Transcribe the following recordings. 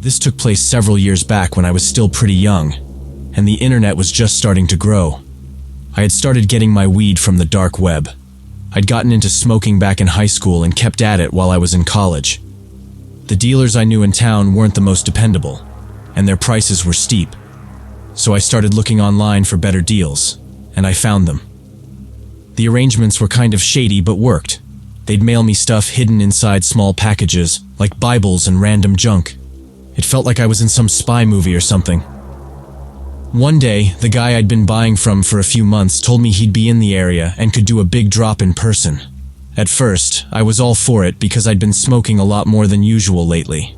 This took place several years back when I was still pretty young, and the internet was just starting to grow. I had started getting my weed from the dark web. I'd gotten into smoking back in high school and kept at it while I was in college. The dealers I knew in town weren't the most dependable, and their prices were steep. So I started looking online for better deals, and I found them. The arrangements were kind of shady but worked. They'd mail me stuff hidden inside small packages, like Bibles and random junk. It felt like I was in some spy movie or something. One day, the guy I'd been buying from for a few months told me he'd be in the area and could do a big drop in person. At first, I was all for it because I'd been smoking a lot more than usual lately.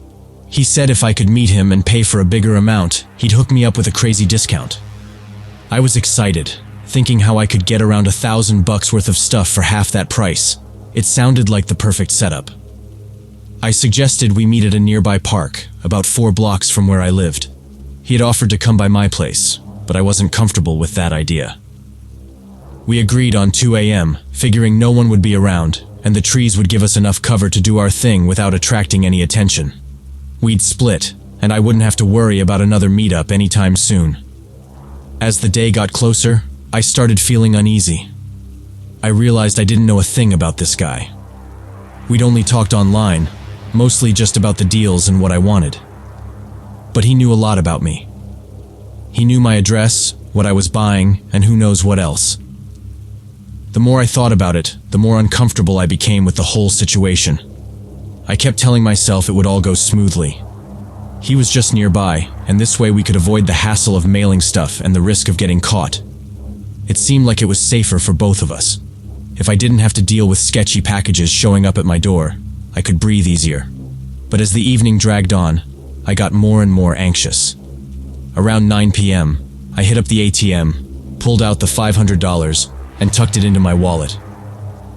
He said if I could meet him and pay for a bigger amount, he'd hook me up with a crazy discount. I was excited, thinking how I could get around $1,000 worth of stuff for half that price. It sounded like the perfect setup. I suggested we meet at a nearby park, about 4 blocks from where I lived. He had offered to come by my place, but I wasn't comfortable with that idea. We agreed on 2 a.m., figuring no one would be around, and the trees would give us enough cover to do our thing without attracting any attention. We'd split, and I wouldn't have to worry about another meetup anytime soon. As the day got closer, I started feeling uneasy. I realized I didn't know a thing about this guy. We'd only talked online, mostly just about the deals and what I wanted. But he knew a lot about me. He knew my address, what I was buying, and who knows what else. The more I thought about it, the more uncomfortable I became with the whole situation. I kept telling myself it would all go smoothly. He was just nearby, and this way we could avoid the hassle of mailing stuff and the risk of getting caught. It seemed like it was safer for both of us. If I didn't have to deal with sketchy packages showing up at my door, I could breathe easier. But as the evening dragged on, I got more and more anxious. Around 9 p.m., I hit up the ATM, pulled out the $500, and tucked it into my wallet.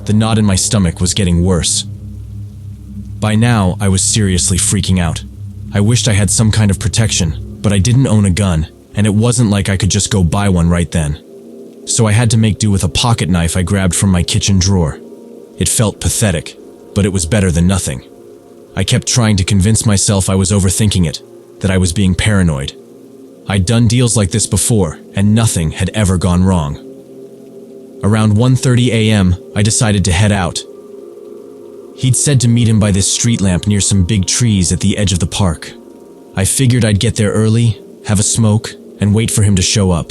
The knot in my stomach was getting worse. By now, I was seriously freaking out. I wished I had some kind of protection, but I didn't own a gun, and it wasn't like I could just go buy one right then. So I had to make do with a pocket knife I grabbed from my kitchen drawer. It felt pathetic, but it was better than nothing. I kept trying to convince myself I was overthinking it, that I was being paranoid. I'd done deals like this before, and nothing had ever gone wrong. Around 1:30 a.m., I decided to head out. He'd said to meet him by this street lamp near some big trees at the edge of the park. I figured I'd get there early, have a smoke, and wait for him to show up.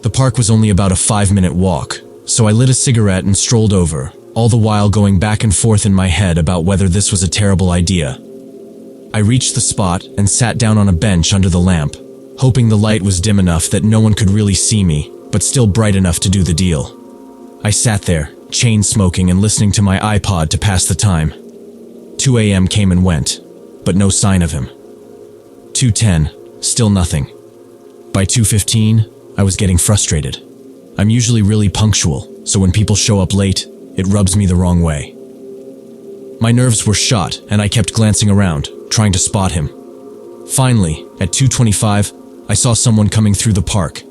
The park was only about a 5-minute walk, so I lit a cigarette and strolled over, all the while going back and forth in my head about whether this was a terrible idea. I reached the spot and sat down on a bench under the lamp, hoping the light was dim enough that no one could really see me, but still bright enough to do the deal. I sat there, chain smoking and listening to my iPod to pass the time. 2 a.m. came and went, but no sign of him. 2:10, still nothing. By 2:15, I was getting frustrated. I'm usually really punctual, so when people show up late, it rubs me the wrong way. My nerves were shot, and I kept glancing around, trying to spot him. Finally, at 2:25, I saw someone coming through the park.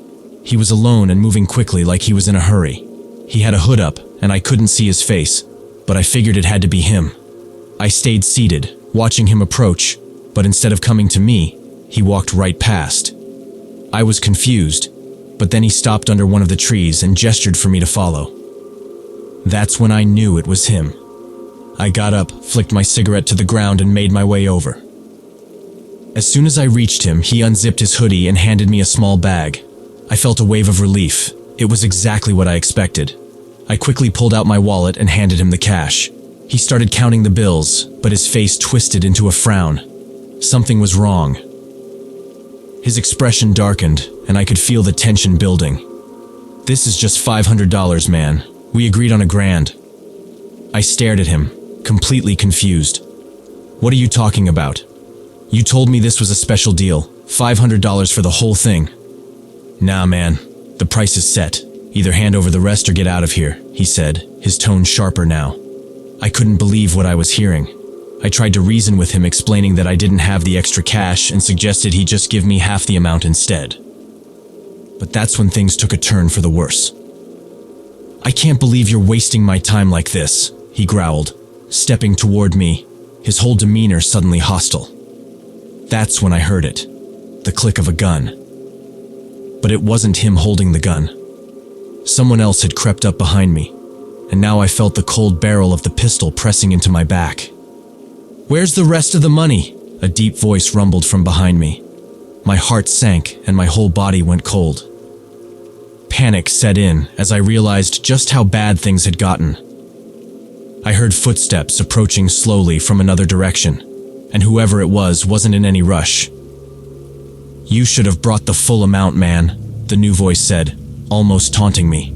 He was alone and moving quickly like he was in a hurry. He had a hood up, and I couldn't see his face, but I figured it had to be him. I stayed seated, watching him approach, but instead of coming to me, he walked right past. I was confused, but then he stopped under one of the trees and gestured for me to follow. That's when I knew it was him. I got up, flicked my cigarette to the ground, and made my way over. As soon as I reached him, he unzipped his hoodie and handed me a small bag. I felt a wave of relief. It was exactly what I expected. I quickly pulled out my wallet and handed him the cash. He started counting the bills, but his face twisted into a frown. Something was wrong. His expression darkened, and I could feel the tension building. "This is just $500, man. We agreed on $1,000. I stared at him, completely confused. "What are you talking about? You told me this was a special deal, $500 for the whole thing." "Nah, man. The price is set. Either hand over the rest or get out of here," he said, his tone sharper now. I couldn't believe what I was hearing. I tried to reason with him, explaining that I didn't have the extra cash and suggested he just give me half the amount instead. But that's when things took a turn for the worse. "I can't believe you're wasting my time like this," he growled, stepping toward me, his whole demeanor suddenly hostile. That's when I heard it. The click of a gun. But it wasn't him holding the gun. Someone else had crept up behind me, and now I felt the cold barrel of the pistol pressing into my back. "Where's the rest of the money?" A deep voice rumbled from behind me. My heart sank and my whole body went cold. Panic set in as I realized just how bad things had gotten. I heard footsteps approaching slowly from another direction, and whoever it was wasn't in any rush. "You should have brought the full amount, man," the new voice said, almost taunting me.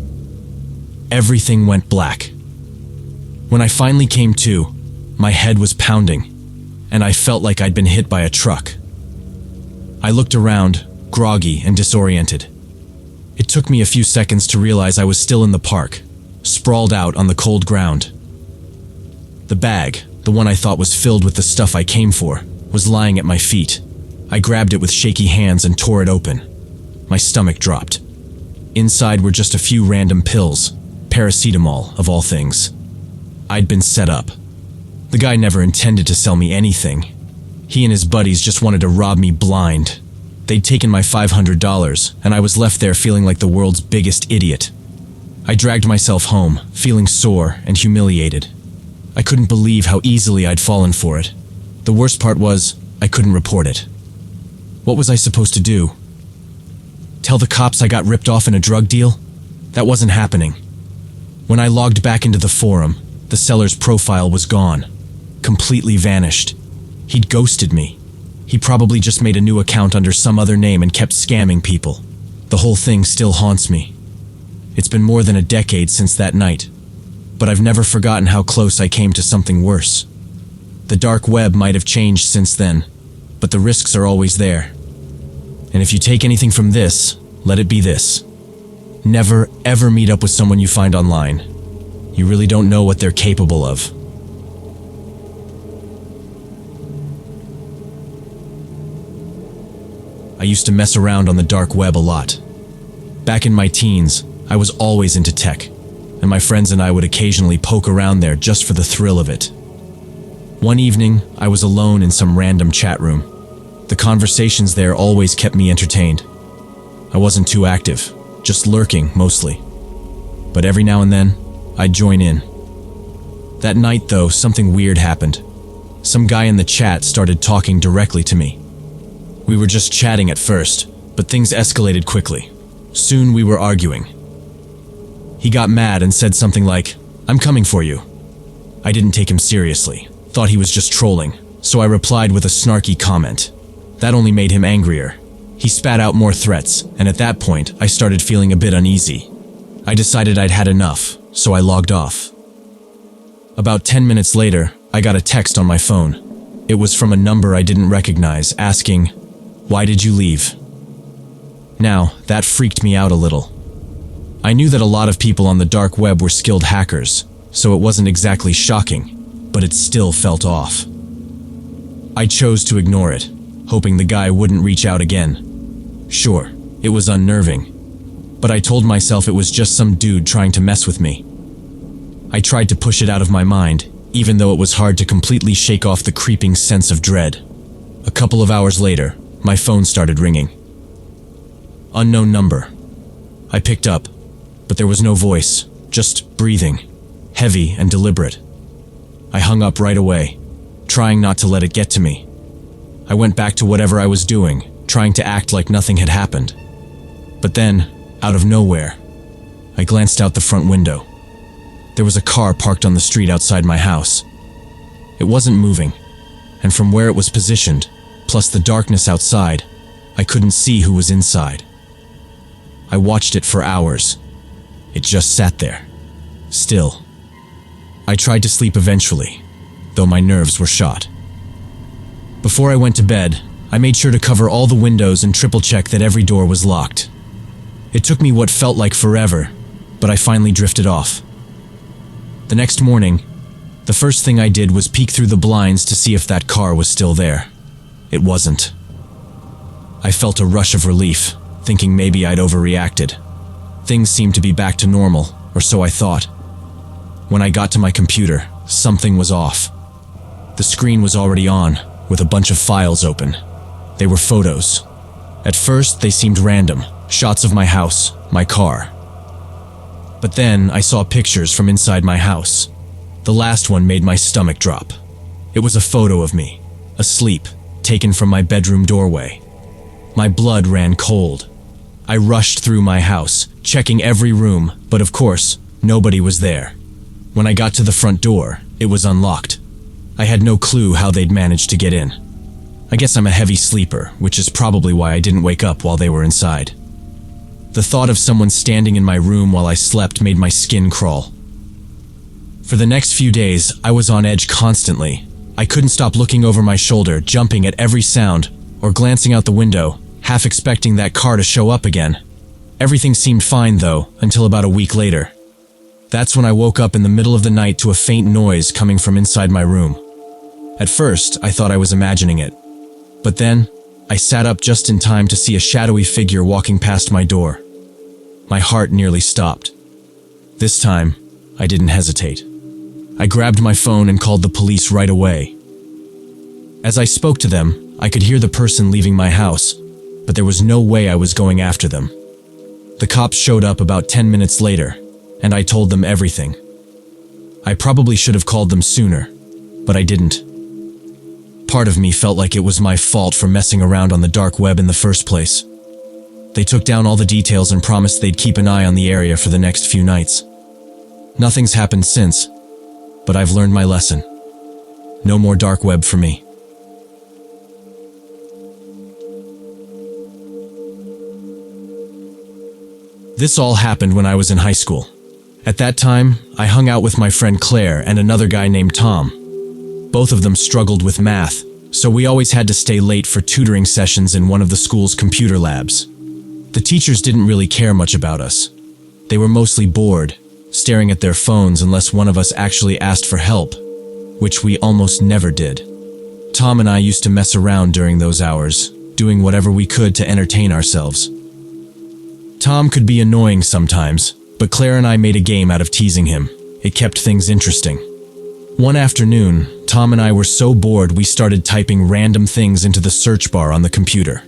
Everything went black. When I finally came to, my head was pounding, and I felt like I'd been hit by a truck. I looked around, groggy and disoriented. It took me a few seconds to realize I was still in the park, sprawled out on the cold ground. The bag, the one I thought was filled with the stuff I came for, was lying at my feet. I grabbed it with shaky hands and tore it open. My stomach dropped. Inside were just a few random pills, paracetamol of all things. I'd been set up. The guy never intended to sell me anything. He and his buddies just wanted to rob me blind. They'd taken my $500, and I was left there feeling like the world's biggest idiot. I dragged myself home, feeling sore and humiliated. I couldn't believe how easily I'd fallen for it. The worst part was, I couldn't report it. What was I supposed to do? Tell the cops I got ripped off in a drug deal? That wasn't happening. When I logged back into the forum, the seller's profile was gone. Completely vanished. He'd ghosted me. He probably just made a new account under some other name and kept scamming people. The whole thing still haunts me. It's been more than a decade since that night, but I've never forgotten how close I came to something worse. The dark web might have changed since then, but the risks are always there. And if you take anything from this, let it be this. Never, ever meet up with someone you find online. You really don't know what they're capable of. I used to mess around on the dark web a lot. Back in my teens, I was always into tech, and my friends and I would occasionally poke around there just for the thrill of it. One evening, I was alone in some random chat room. The conversations there always kept me entertained. I wasn't too active, just lurking mostly. But every now and then, I'd join in. That night though, something weird happened. Some guy in the chat started talking directly to me. We were just chatting at first, but things escalated quickly. Soon we were arguing. He got mad and said something like, "I'm coming for you." I didn't take him seriously, thought he was just trolling, so I replied with a snarky comment. That only made him angrier. He spat out more threats, and at that point, I started feeling a bit uneasy. I decided I'd had enough, so I logged off. About 10 minutes later, I got a text on my phone. It was from a number I didn't recognize, asking, "Why did you leave?" Now, that freaked me out a little. I knew that a lot of people on the dark web were skilled hackers, so it wasn't exactly shocking, but it still felt off. I chose to ignore it, hoping the guy wouldn't reach out again. Sure, it was unnerving, but I told myself it was just some dude trying to mess with me. I tried to push it out of my mind, even though it was hard to completely shake off the creeping sense of dread. A couple of hours later, my phone started ringing. Unknown number. I picked up, but there was no voice, just breathing, heavy and deliberate. I hung up right away, trying not to let it get to me. I went back to whatever I was doing, trying to act like nothing had happened. But then, out of nowhere, I glanced out the front window. There was a car parked on the street outside my house. It wasn't moving, and from where it was positioned, plus the darkness outside, I couldn't see who was inside. I watched it for hours. It just sat there, still. I tried to sleep eventually, though my nerves were shot. Before I went to bed, I made sure to cover all the windows and triple-check that every door was locked. It took me what felt like forever, but I finally drifted off. The next morning, the first thing I did was peek through the blinds to see if that car was still there. It wasn't. I felt a rush of relief, thinking maybe I'd overreacted. Things seemed to be back to normal, or so I thought. When I got to my computer, something was off. The screen was already on, with a bunch of files open. They were photos. At first, they seemed random, shots of my house, my car. But then I saw pictures from inside my house. The last one made my stomach drop. It was a photo of me, asleep, taken from my bedroom doorway. My blood ran cold. I rushed through my house, checking every room, but of course, nobody was there. When I got to the front door, it was unlocked. I had no clue how they'd managed to get in. I guess I'm a heavy sleeper, which is probably why I didn't wake up while they were inside. The thought of someone standing in my room while I slept made my skin crawl. For the next few days, I was on edge constantly. I couldn't stop looking over my shoulder, jumping at every sound, or glancing out the window, half expecting that car to show up again. Everything seemed fine though, until about a week later. That's when I woke up in the middle of the night to a faint noise coming from inside my room. At first, I thought I was imagining it. But then, I sat up just in time to see a shadowy figure walking past my door. My heart nearly stopped. This time, I didn't hesitate. I grabbed my phone and called the police right away. As I spoke to them, I could hear the person leaving my house, but there was no way I was going after them. The cops showed up about 10 minutes later, and I told them everything. I probably should have called them sooner, but I didn't. Part of me felt like it was my fault for messing around on the dark web in the first place. They took down all the details and promised they'd keep an eye on the area for the next few nights. Nothing's happened since, but I've learned my lesson. No more dark web for me. This all happened when I was in high school. At that time, I hung out with my friend Claire and another guy named Tom. Both of them struggled with math, so we always had to stay late for tutoring sessions in one of the school's computer labs. The teachers didn't really care much about us. They were mostly bored, staring at their phones unless one of us actually asked for help, which we almost never did. Tom and I used to mess around during those hours, doing whatever we could to entertain ourselves. Tom could be annoying sometimes, but Claire and I made a game out of teasing him. It kept things interesting. One afternoon, Tom and I were so bored we started typing random things into the search bar on the computer.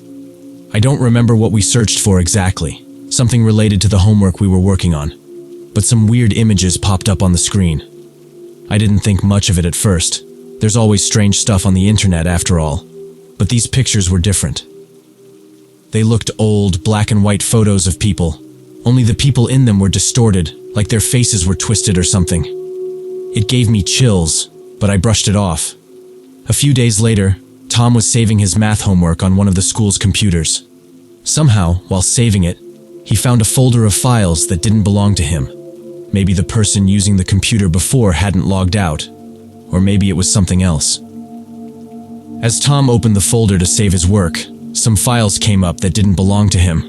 I don't remember what we searched for exactly, something related to the homework we were working on, but some weird images popped up on the screen. I didn't think much of it at first. There's always strange stuff on the internet after all, but these pictures were different. They looked old, black and white photos of people, only the people in them were distorted, like their faces were twisted or something. It gave me chills, but I brushed it off. A few days later, Tom was saving his math homework on one of the school's computers. Somehow, while saving it, he found a folder of files that didn't belong to him. Maybe the person using the computer before hadn't logged out, or maybe it was something else. As Tom opened the folder to save his work, some files came up that didn't belong to him.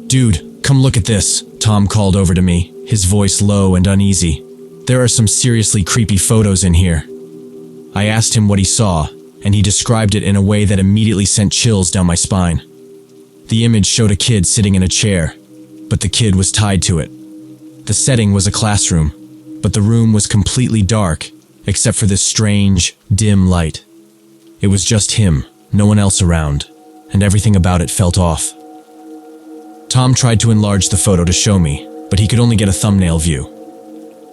"Dude, come look at this," Tom called over to me, his voice low and uneasy. "There are some seriously creepy photos in here." I asked him what he saw, and he described it in a way that immediately sent chills down my spine. The image showed a kid sitting in a chair, but the kid was tied to it. The setting was a classroom, but the room was completely dark, except for this strange, dim light. It was just him, no one else around, and everything about it felt off. Tom tried to enlarge the photo to show me, but he could only get a thumbnail view.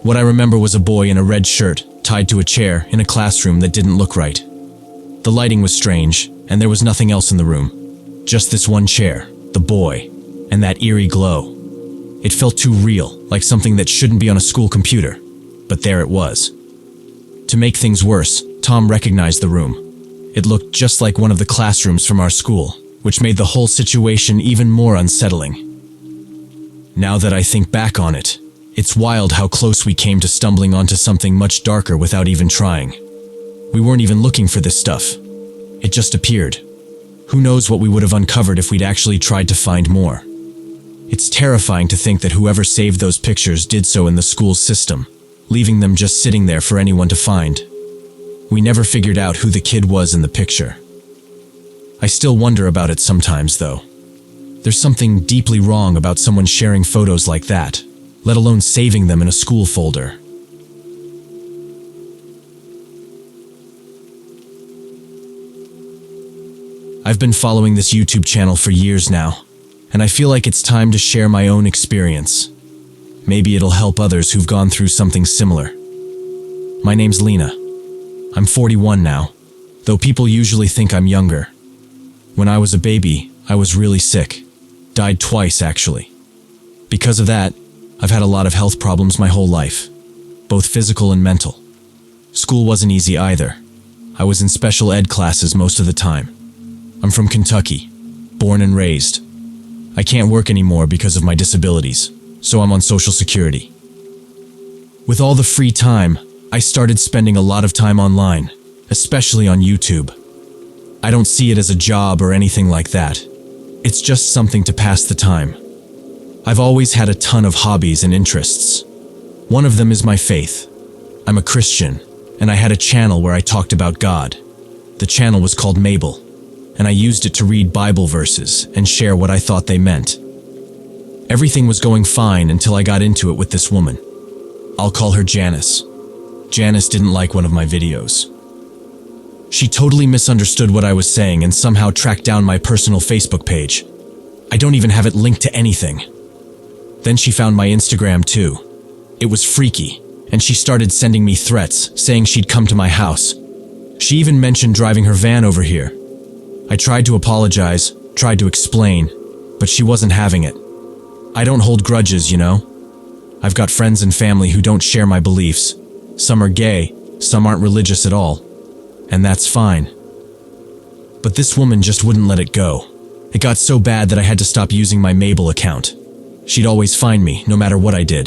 What I remember was a boy in a red shirt, tied to a chair in a classroom that didn't look right. The lighting was strange, and there was nothing else in the room. Just this one chair, the boy, and that eerie glow. It felt too real, like something that shouldn't be on a school computer, but there it was. To make things worse, Tom recognized the room. It looked just like one of the classrooms from our school, which made the whole situation even more unsettling. Now that I think back on it, it's wild how close we came to stumbling onto something much darker without even trying. We weren't even looking for this stuff. It just appeared. Who knows what we would have uncovered if we'd actually tried to find more. It's terrifying to think that whoever saved those pictures did so in the school's system, leaving them just sitting there for anyone to find. We never figured out who the kid was in the picture. I still wonder about it sometimes, though. There's something deeply wrong about someone sharing photos like that, let alone saving them in a school folder. I've been following this YouTube channel for years now, and I feel like it's time to share my own experience. Maybe it'll help others who've gone through something similar. My name's Lena. I'm 41 now, though people usually think I'm younger. When I was a baby, I was really sick. Died twice, actually. Because of that, I've had a lot of health problems my whole life, both physical and mental. School wasn't easy either. I was in special ed classes most of the time. I'm from Kentucky, born and raised. I can't work anymore because of my disabilities, so I'm on Social Security. With all the free time, I started spending a lot of time online, especially on YouTube. I don't see it as a job or anything like that. It's just something to pass the time. I've always had a ton of hobbies and interests. One of them is my faith. I'm a Christian, and I had a channel where I talked about God. The channel was called Mabel, and I used it to read Bible verses and share what I thought they meant. Everything was going fine until I got into it with this woman. I'll call her Janice. Janice didn't like one of my videos. She totally misunderstood what I was saying and somehow tracked down my personal Facebook page. I don't even have it linked to anything. Then she found my Instagram too. It was freaky, and she started sending me threats, saying she'd come to my house. She even mentioned driving her van over here. I tried to apologize, tried to explain, but she wasn't having it. I don't hold grudges, you know? I've got friends and family who don't share my beliefs. Some are gay, some aren't religious at all, and that's fine. But this woman just wouldn't let it go. It got so bad that I had to stop using my Mabel account. She'd always find me, no matter what I did.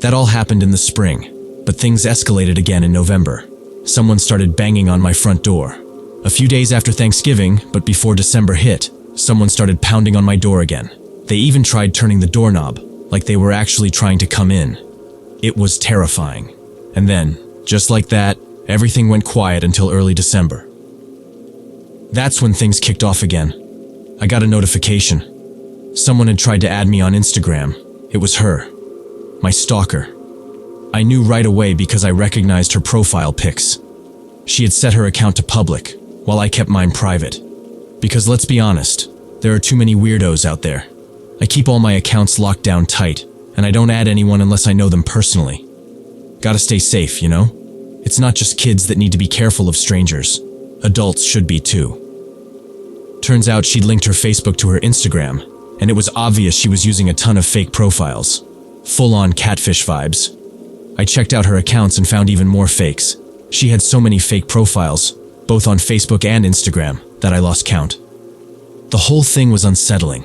That all happened in the spring, but things escalated again in November. Someone started banging on my front door. A few days after Thanksgiving, but before December hit, someone started pounding on my door again. They even tried turning the doorknob, like they were actually trying to come in. It was terrifying. And then, just like that, everything went quiet until early December. That's when things kicked off again. I got a notification. Someone had tried to add me on Instagram. It was her. My stalker. I knew right away because I recognized her profile pics. She had set her account to public, while I kept mine private. Because let's be honest, there are too many weirdos out there. I keep all my accounts locked down tight, and I don't add anyone unless I know them personally. Gotta stay safe, you know? It's not just kids that need to be careful of strangers. Adults should be too. Turns out she'd linked her Facebook to her Instagram, and it was obvious she was using a ton of fake profiles. Full-on catfish vibes. I checked out her accounts and found even more fakes. She had so many fake profiles, both on Facebook and Instagram, that I lost count. The whole thing was unsettling.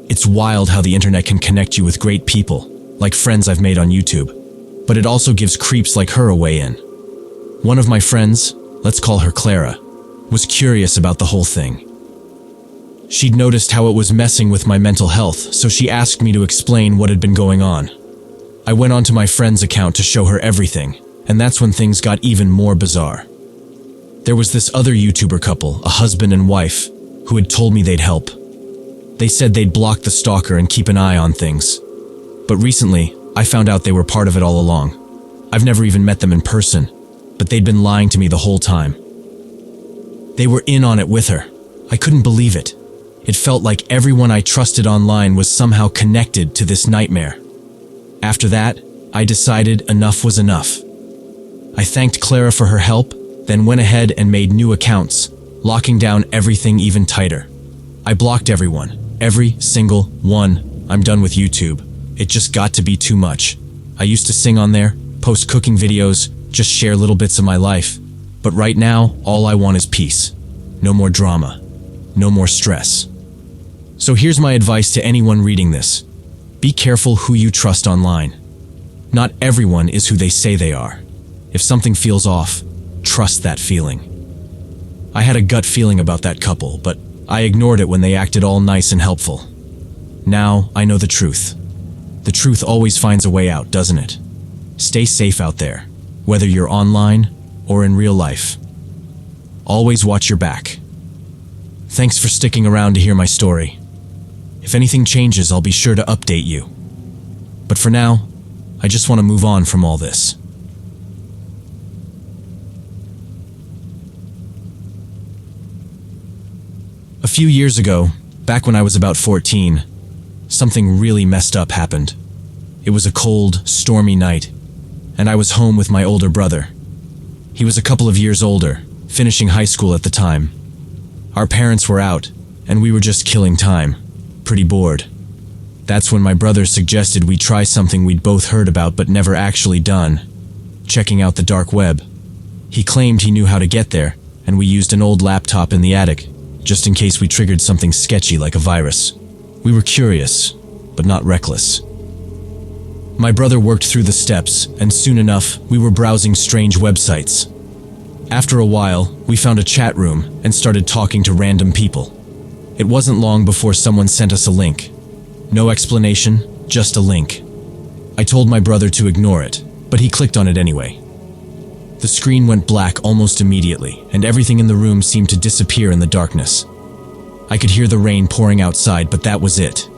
It's wild how the internet can connect you with great people, like friends I've made on YouTube, but it also gives creeps like her a way in. One of my friends, let's call her Clara, was curious about the whole thing. She'd noticed how it was messing with my mental health, so she asked me to explain what had been going on. I went onto my friend's account to show her everything, and that's when things got even more bizarre. There was this other YouTuber couple, a husband and wife, who had told me they'd help. They said they'd block the stalker and keep an eye on things. But recently, I found out they were part of it all along. I've never even met them in person, but they'd been lying to me the whole time. They were in on it with her. I couldn't believe it. It felt like everyone I trusted online was somehow connected to this nightmare. After that, I decided enough was enough. I thanked Clara for her help, then went ahead and made new accounts, locking down everything even tighter. I blocked everyone, every single one. I'm done with YouTube. It just got to be too much. I used to sing on there, post cooking videos, just share little bits of my life. But right now, all I want is peace. No more drama. No more stress. So here's my advice to anyone reading this. Be careful who you trust online. Not everyone is who they say they are. If something feels off, trust that feeling. I had a gut feeling about that couple, but I ignored it when they acted all nice and helpful. Now I know the truth. The truth always finds a way out, doesn't it? Stay safe out there, whether you're online or in real life. Always watch your back. Thanks for sticking around to hear my story. If anything changes, I'll be sure to update you. But for now, I just want to move on from all this. A few years ago, back when I was about 14, something really messed up happened. It was a cold, stormy night, and I was home with my older brother. He was a couple of years older, finishing high school at the time. Our parents were out, and we were just killing time, pretty bored. That's when my brother suggested we try something we'd both heard about but never actually done: checking out the dark web. He claimed he knew how to get there, and we used an old laptop in the attic, just in case we triggered something sketchy like a virus. We were curious, but not reckless. My brother worked through the steps, and soon enough, we were browsing strange websites. After a while, we found a chat room and started talking to random people. It wasn't long before someone sent us a link. No explanation, just a link. I told my brother to ignore it, but he clicked on it anyway. The screen went black almost immediately, and everything in the room seemed to disappear in the darkness. I could hear the rain pouring outside, but that was it.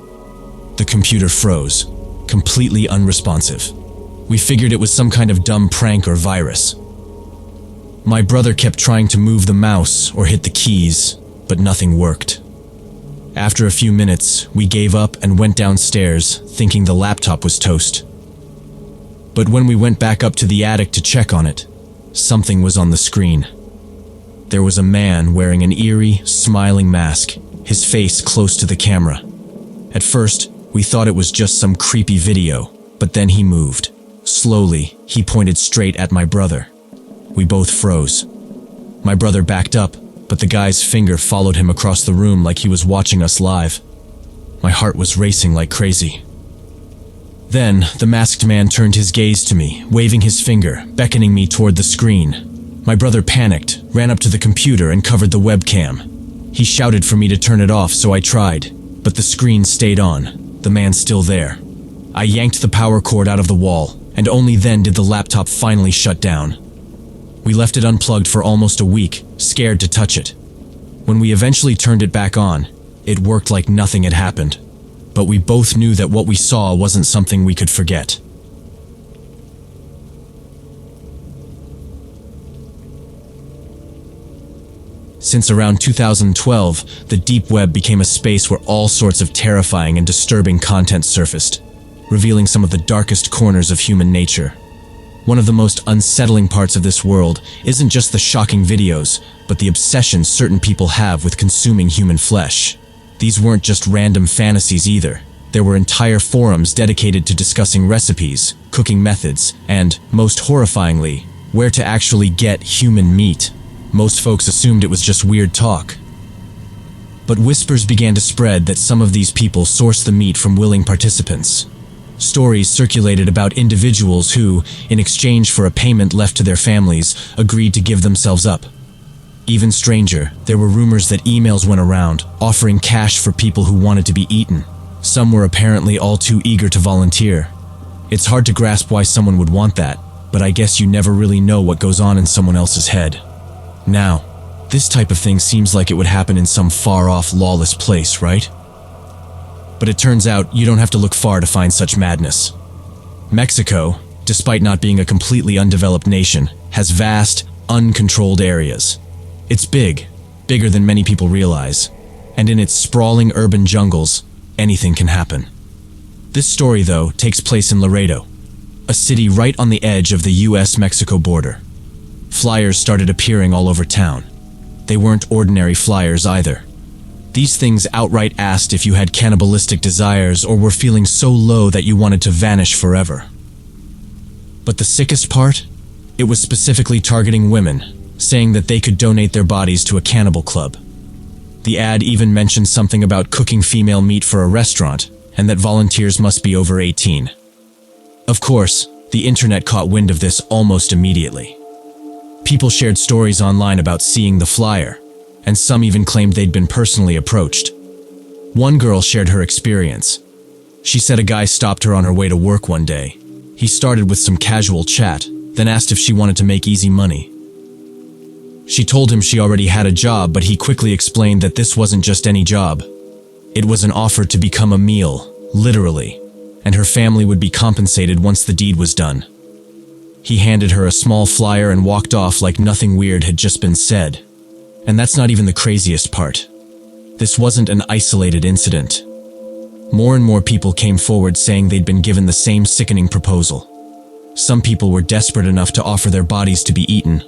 The computer froze, completely unresponsive. We figured it was some kind of dumb prank or virus. My brother kept trying to move the mouse or hit the keys, but nothing worked. After a few minutes, we gave up and went downstairs, thinking the laptop was toast. But when we went back up to the attic to check on it, something was on the screen. There was a man wearing an eerie, smiling mask, his face close to the camera. At first, we thought it was just some creepy video, but then he moved. Slowly, he pointed straight at my brother. We both froze. My brother backed up, but the guy's finger followed him across the room like he was watching us live. My heart was racing like crazy. Then, the masked man turned his gaze to me, waving his finger, beckoning me toward the screen. My brother panicked, ran up to the computer and covered the webcam. He shouted for me to turn it off, so I tried, but the screen stayed on, the man still there. I yanked the power cord out of the wall, and only then did the laptop finally shut down. We left it unplugged for almost a week, scared to touch it. When we eventually turned it back on, it worked like nothing had happened. But we both knew that what we saw wasn't something we could forget. Since around 2012, the deep web became a space where all sorts of terrifying and disturbing content surfaced, revealing some of the darkest corners of human nature. One of the most unsettling parts of this world isn't just the shocking videos, but the obsession certain people have with consuming human flesh. These weren't just random fantasies either. There were entire forums dedicated to discussing recipes, cooking methods, and, most horrifyingly, where to actually get human meat. Most folks assumed it was just weird talk. But whispers began to spread that some of these people sourced the meat from willing participants. Stories circulated about individuals who, in exchange for a payment left to their families, agreed to give themselves up. Even stranger, there were rumors that emails went around, offering cash for people who wanted to be eaten. Some were apparently all too eager to volunteer. It's hard to grasp why someone would want that, but I guess you never really know what goes on in someone else's head. Now, this type of thing seems like it would happen in some far-off, lawless place, right? But it turns out you don't have to look far to find such madness. Mexico, despite not being a completely undeveloped nation, has vast, uncontrolled areas. It's big, bigger than many people realize, and in its sprawling urban jungles, anything can happen. This story, though, takes place in Laredo, a city right on the edge of the US-Mexico border. Flyers started appearing all over town. They weren't ordinary flyers either. These things outright asked if you had cannibalistic desires or were feeling so low that you wanted to vanish forever. But the sickest part? It was specifically targeting women, saying that they could donate their bodies to a cannibal club. The ad even mentioned something about cooking female meat for a restaurant, and that volunteers must be over 18. Of course, the internet caught wind of this almost immediately. People shared stories online about seeing the flyer, and some even claimed they'd been personally approached. One girl shared her experience. She said a guy stopped her on her way to work one day. He started with some casual chat, then asked if she wanted to make easy money. She told him she already had a job, but he quickly explained that this wasn't just any job. It was an offer to become a meal, literally, and her family would be compensated once the deed was done. He handed her a small flyer and walked off like nothing weird had just been said. And that's not even the craziest part. This wasn't an isolated incident. More and more people came forward saying they'd been given the same sickening proposal. Some people were desperate enough to offer their bodies to be eaten,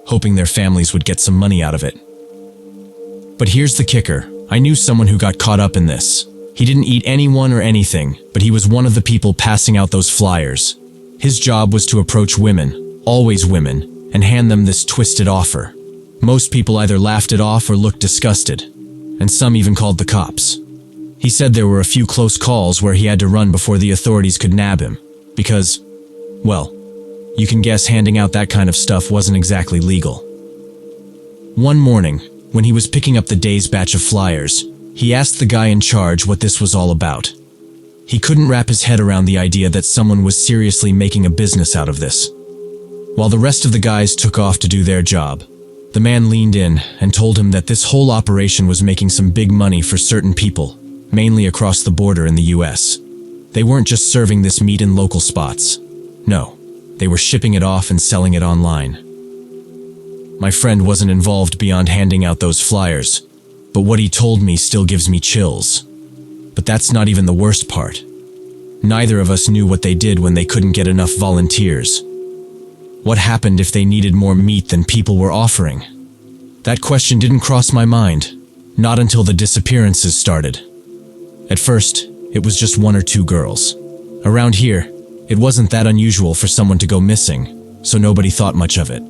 hoping their families would get some money out of it. But here's the kicker. I knew someone who got caught up in this. He didn't eat anyone or anything, but he was one of the people passing out those flyers. His job was to approach women, always women, and hand them this twisted offer. Most people either laughed it off or looked disgusted, and some even called the cops. He said there were a few close calls where he had to run before the authorities could nab him, because, well, you can guess handing out that kind of stuff wasn't exactly legal. One morning, when he was picking up the day's batch of flyers, he asked the guy in charge what this was all about. He couldn't wrap his head around the idea that someone was seriously making a business out of this. While the rest of the guys took off to do their job, the man leaned in and told him that this whole operation was making some big money for certain people, mainly across the border in the US. They weren't just serving this meat in local spots. No, they were shipping it off and selling it online. My friend wasn't involved beyond handing out those flyers, but what he told me still gives me chills. But that's not even the worst part. Neither of us knew what they did when they couldn't get enough volunteers. What happened if they needed more meat than people were offering? That question didn't cross my mind, not until the disappearances started. At first, it was just 1 or 2 girls. Around here, it wasn't that unusual for someone to go missing, so nobody thought much of it.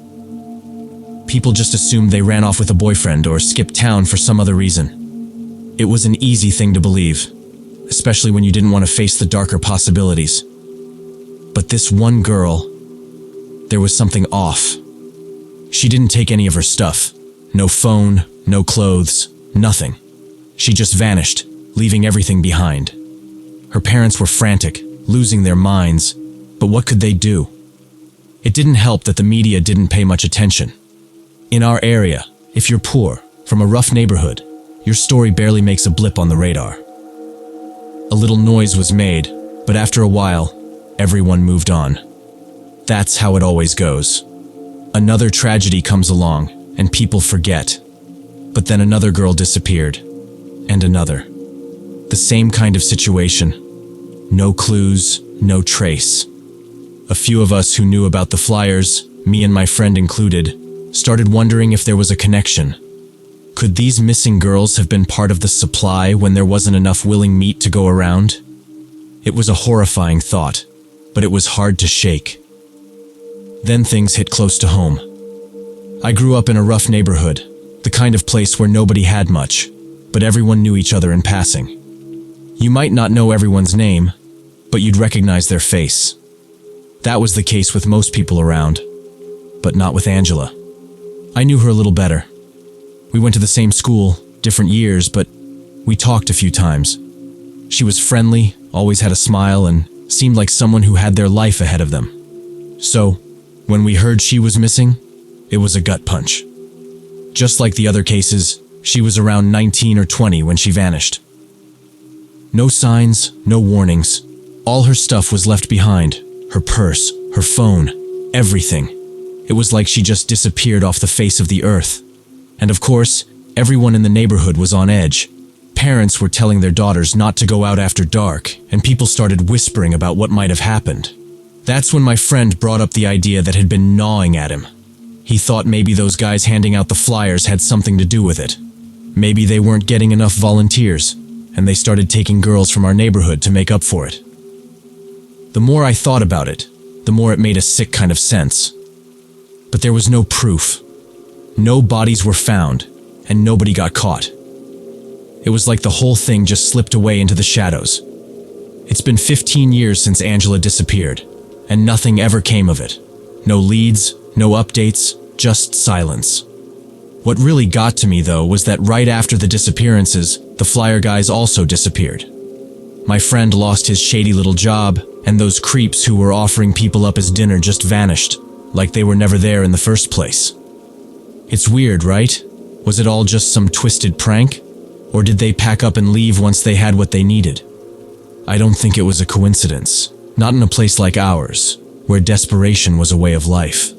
People just assumed they ran off with a boyfriend or skipped town for some other reason. It was an easy thing to believe, especially when you didn't want to face the darker possibilities. But this one girl, there was something off. She didn't take any of her stuff. No phone, no clothes, nothing. She just vanished, leaving everything behind. Her parents were frantic, losing their minds, but what could they do? It didn't help that the media didn't pay much attention. In our area, if you're poor, from a rough neighborhood, your story barely makes a blip on the radar. A little noise was made, but after a while, everyone moved on. That's how it always goes. Another tragedy comes along, and people forget. But then another girl disappeared, and another. The same kind of situation. No clues, no trace. A few of us who knew about the flyers, me and my friend included, started wondering if there was a connection. Could these missing girls have been part of the supply when there wasn't enough willing meat to go around? It was a horrifying thought, but it was hard to shake. Then things hit close to home. I grew up in a rough neighborhood, the kind of place where nobody had much, but everyone knew each other in passing. You might not know everyone's name, but you'd recognize their face. That was the case with most people around, but not with Angela. I knew her a little better. We went to the same school, different years, but we talked a few times. She was friendly, always had a smile, and seemed like someone who had their life ahead of them. So, when we heard she was missing, it was a gut punch. Just like the other cases, she was around 19 or 20 when she vanished. No signs, no warnings. All her stuff was left behind. Her purse, her phone, everything. It was like she just disappeared off the face of the earth. And of course, everyone in the neighborhood was on edge. Parents were telling their daughters not to go out after dark, and people started whispering about what might have happened. That's when my friend brought up the idea that had been gnawing at him. He thought maybe those guys handing out the flyers had something to do with it. Maybe they weren't getting enough volunteers, and they started taking girls from our neighborhood to make up for it. The more I thought about it, the more it made a sick kind of sense. But there was no proof. No bodies were found, and nobody got caught. It was like the whole thing just slipped away into the shadows. It's been 15 years since Angela disappeared, and nothing ever came of it. No leads, no updates, just silence. What really got to me, though, was that right after the disappearances, the flyer guys also disappeared. My friend lost his shady little job, and those creeps who were offering people up as dinner just vanished, like they were never there in the first place. It's weird, right? Was it all just some twisted prank? Or did they pack up and leave once they had what they needed? I don't think it was a coincidence. Not in a place like ours, where desperation was a way of life.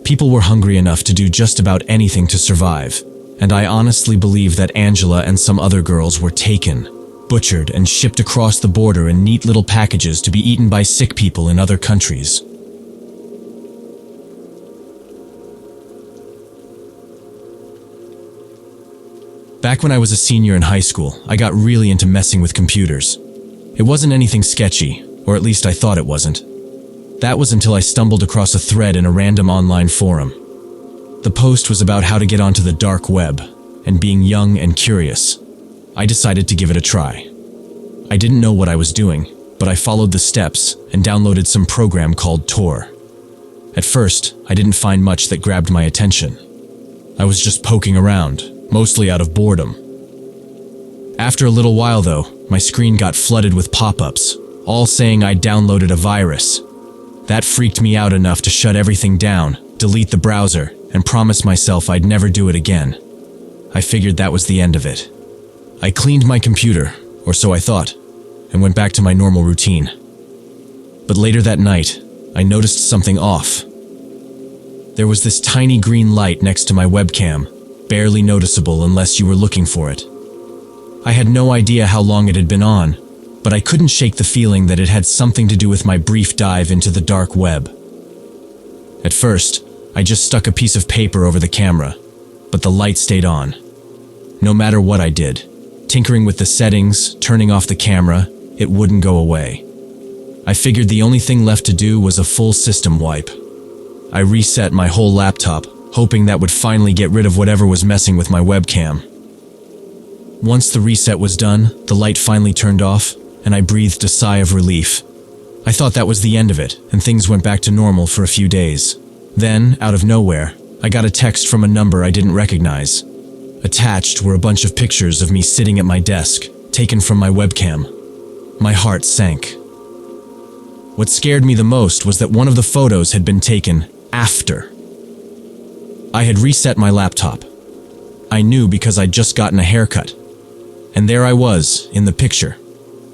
People were hungry enough to do just about anything to survive, and I honestly believe that Angela and some other girls were taken, butchered, and shipped across the border in neat little packages to be eaten by sick people in other countries. Back when I was a senior in high school, I got really into messing with computers. It wasn't anything sketchy, or at least I thought it wasn't. That was until I stumbled across a thread in a random online forum. The post was about how to get onto the dark web, and being young and curious, I decided to give it a try. I didn't know what I was doing, but I followed the steps and downloaded some program called Tor. At first, I didn't find much that grabbed my attention. I was just poking around, mostly out of boredom. After a little while though, my screen got flooded with pop-ups, all saying I'd downloaded a virus. That freaked me out enough to shut everything down, delete the browser, and promise myself I'd never do it again. I figured that was the end of it. I cleaned my computer, or so I thought, and went back to my normal routine. But later that night, I noticed something off. There was this tiny green light next to my webcam, barely noticeable unless you were looking for it. I had no idea how long it had been on, but I couldn't shake the feeling that it had something to do with my brief dive into the dark web. At first, I just stuck a piece of paper over the camera, but the light stayed on. No matter what I did, tinkering with the settings, turning off the camera, it wouldn't go away. I figured the only thing left to do was a full system wipe. I reset my whole laptop, hoping that would finally get rid of whatever was messing with my webcam. Once the reset was done, the light finally turned off, and I breathed a sigh of relief. I thought that was the end of it, and things went back to normal for a few days. Then, out of nowhere, I got a text from a number I didn't recognize. Attached were a bunch of pictures of me sitting at my desk, taken from my webcam. My heart sank. What scared me the most was that one of the photos had been taken after. I had reset my laptop. I knew because I'd just gotten a haircut. And there I was, in the picture,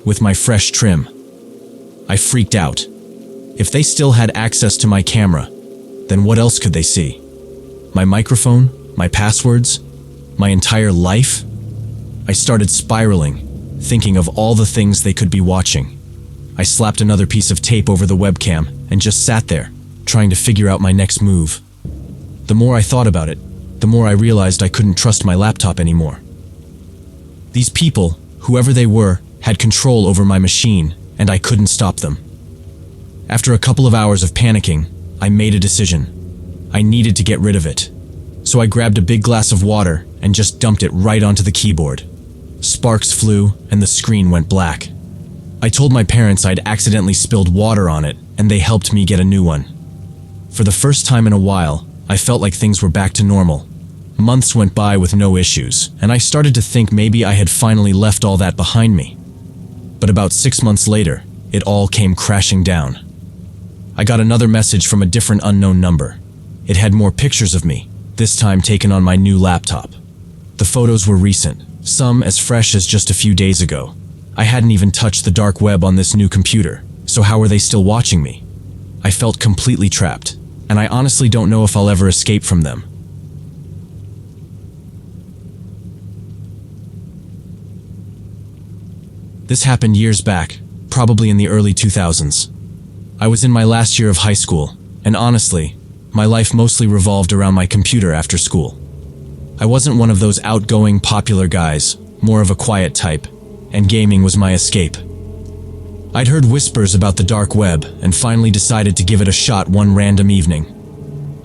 with my fresh trim. I freaked out. If they still had access to my camera, then what else could they see? My microphone? My passwords? My entire life? I started spiraling, thinking of all the things they could be watching. I slapped another piece of tape over the webcam and just sat there, trying to figure out my next move. The more I thought about it, the more I realized I couldn't trust my laptop anymore. These people, whoever they were, had control over my machine, and I couldn't stop them. After a couple of hours of panicking, I made a decision. I needed to get rid of it. So I grabbed a big glass of water and just dumped it right onto the keyboard. Sparks flew, and the screen went black. I told my parents I'd accidentally spilled water on it, and they helped me get a new one. For the first time in a while, I felt like things were back to normal. Months went by with no issues, and I started to think maybe I had finally left all that behind me. But about 6 months later, it all came crashing down. I got another message from a different unknown number. It had more pictures of me, this time taken on my new laptop. The photos were recent, some as fresh as just a few days ago. I hadn't even touched the dark web on this new computer, so how were they still watching me? I felt completely trapped, and I honestly don't know if I'll ever escape from them. This happened years back, probably in the early 2000s. I was in my last year of high school, and honestly, my life mostly revolved around my computer after school. I wasn't one of those outgoing, popular guys, more of a quiet type, and gaming was my escape. I'd heard whispers about the dark web and finally decided to give it a shot one random evening.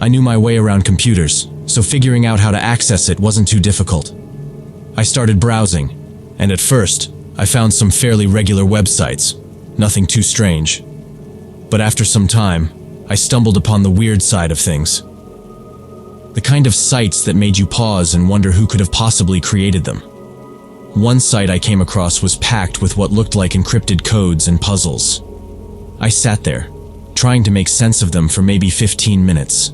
I knew my way around computers, so figuring out how to access it wasn't too difficult. I started browsing, and at first, I found some fairly regular websites, nothing too strange. But after some time, I stumbled upon the weird side of things. The kind of sites that made you pause and wonder who could have possibly created them. One site I came across was packed with what looked like encrypted codes and puzzles. I sat there, trying to make sense of them for maybe 15 minutes.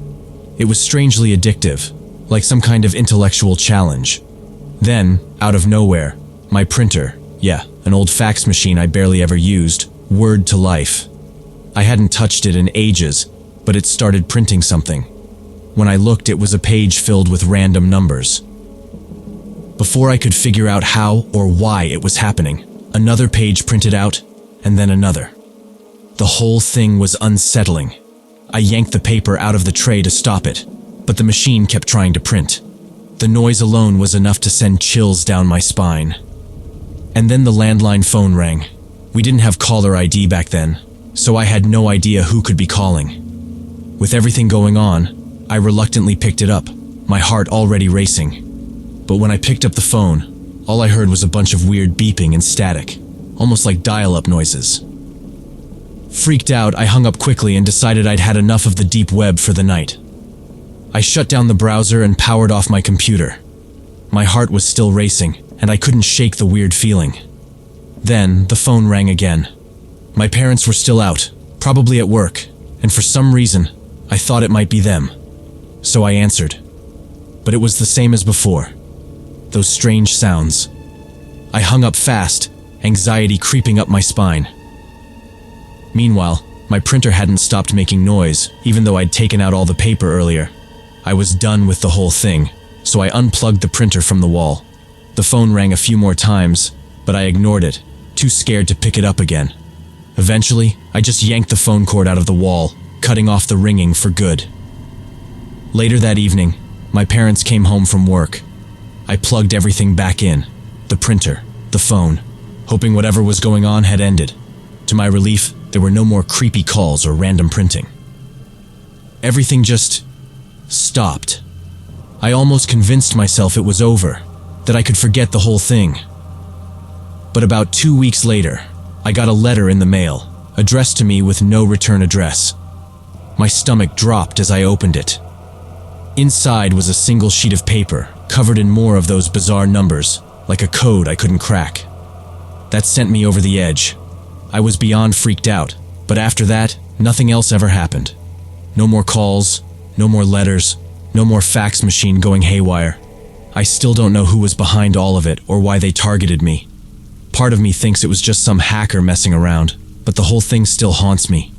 It was strangely addictive, like some kind of intellectual challenge. Then, out of nowhere, my printer, an old fax machine I barely ever used, whirred to life. I hadn't touched it in ages, but it started printing something. When I looked, it was a page filled with random numbers. Before I could figure out how or why it was happening, another page printed out, and then another. The whole thing was unsettling. I yanked the paper out of the tray to stop it, but the machine kept trying to print. The noise alone was enough to send chills down my spine. And then the landline phone rang. We didn't have caller ID back then, so I had no idea who could be calling. With everything going on, I reluctantly picked it up, my heart already racing. But when I picked up the phone, all I heard was a bunch of weird beeping and static, almost like dial-up noises. Freaked out, I hung up quickly and decided I'd had enough of the deep web for the night. I shut down the browser and powered off my computer. My heart was still racing, and I couldn't shake the weird feeling. Then, the phone rang again. My parents were still out, probably at work, and for some reason, I thought it might be them. So I answered. But it was the same as before. Those strange sounds. I hung up fast, anxiety creeping up my spine. Meanwhile, my printer hadn't stopped making noise, even though I'd taken out all the paper earlier. I was done with the whole thing, so I unplugged the printer from the wall. The phone rang a few more times, but I ignored it, too scared to pick it up again. Eventually, I just yanked the phone cord out of the wall, cutting off the ringing for good. Later that evening, my parents came home from work. I plugged everything back in, the printer, the phone, hoping whatever was going on had ended. To my relief, there were no more creepy calls or random printing. Everything just stopped. I almost convinced myself it was over, that I could forget the whole thing. But about 2 weeks later, I got a letter in the mail, addressed to me with no return address. My stomach dropped as I opened it. Inside was a single sheet of paper, covered in more of those bizarre numbers, like a code I couldn't crack. That sent me over the edge. I was beyond freaked out, but after that, nothing else ever happened. No more calls, no more letters, no more fax machine going haywire. I still don't know who was behind all of it or why they targeted me. Part of me thinks it was just some hacker messing around, but the whole thing still haunts me.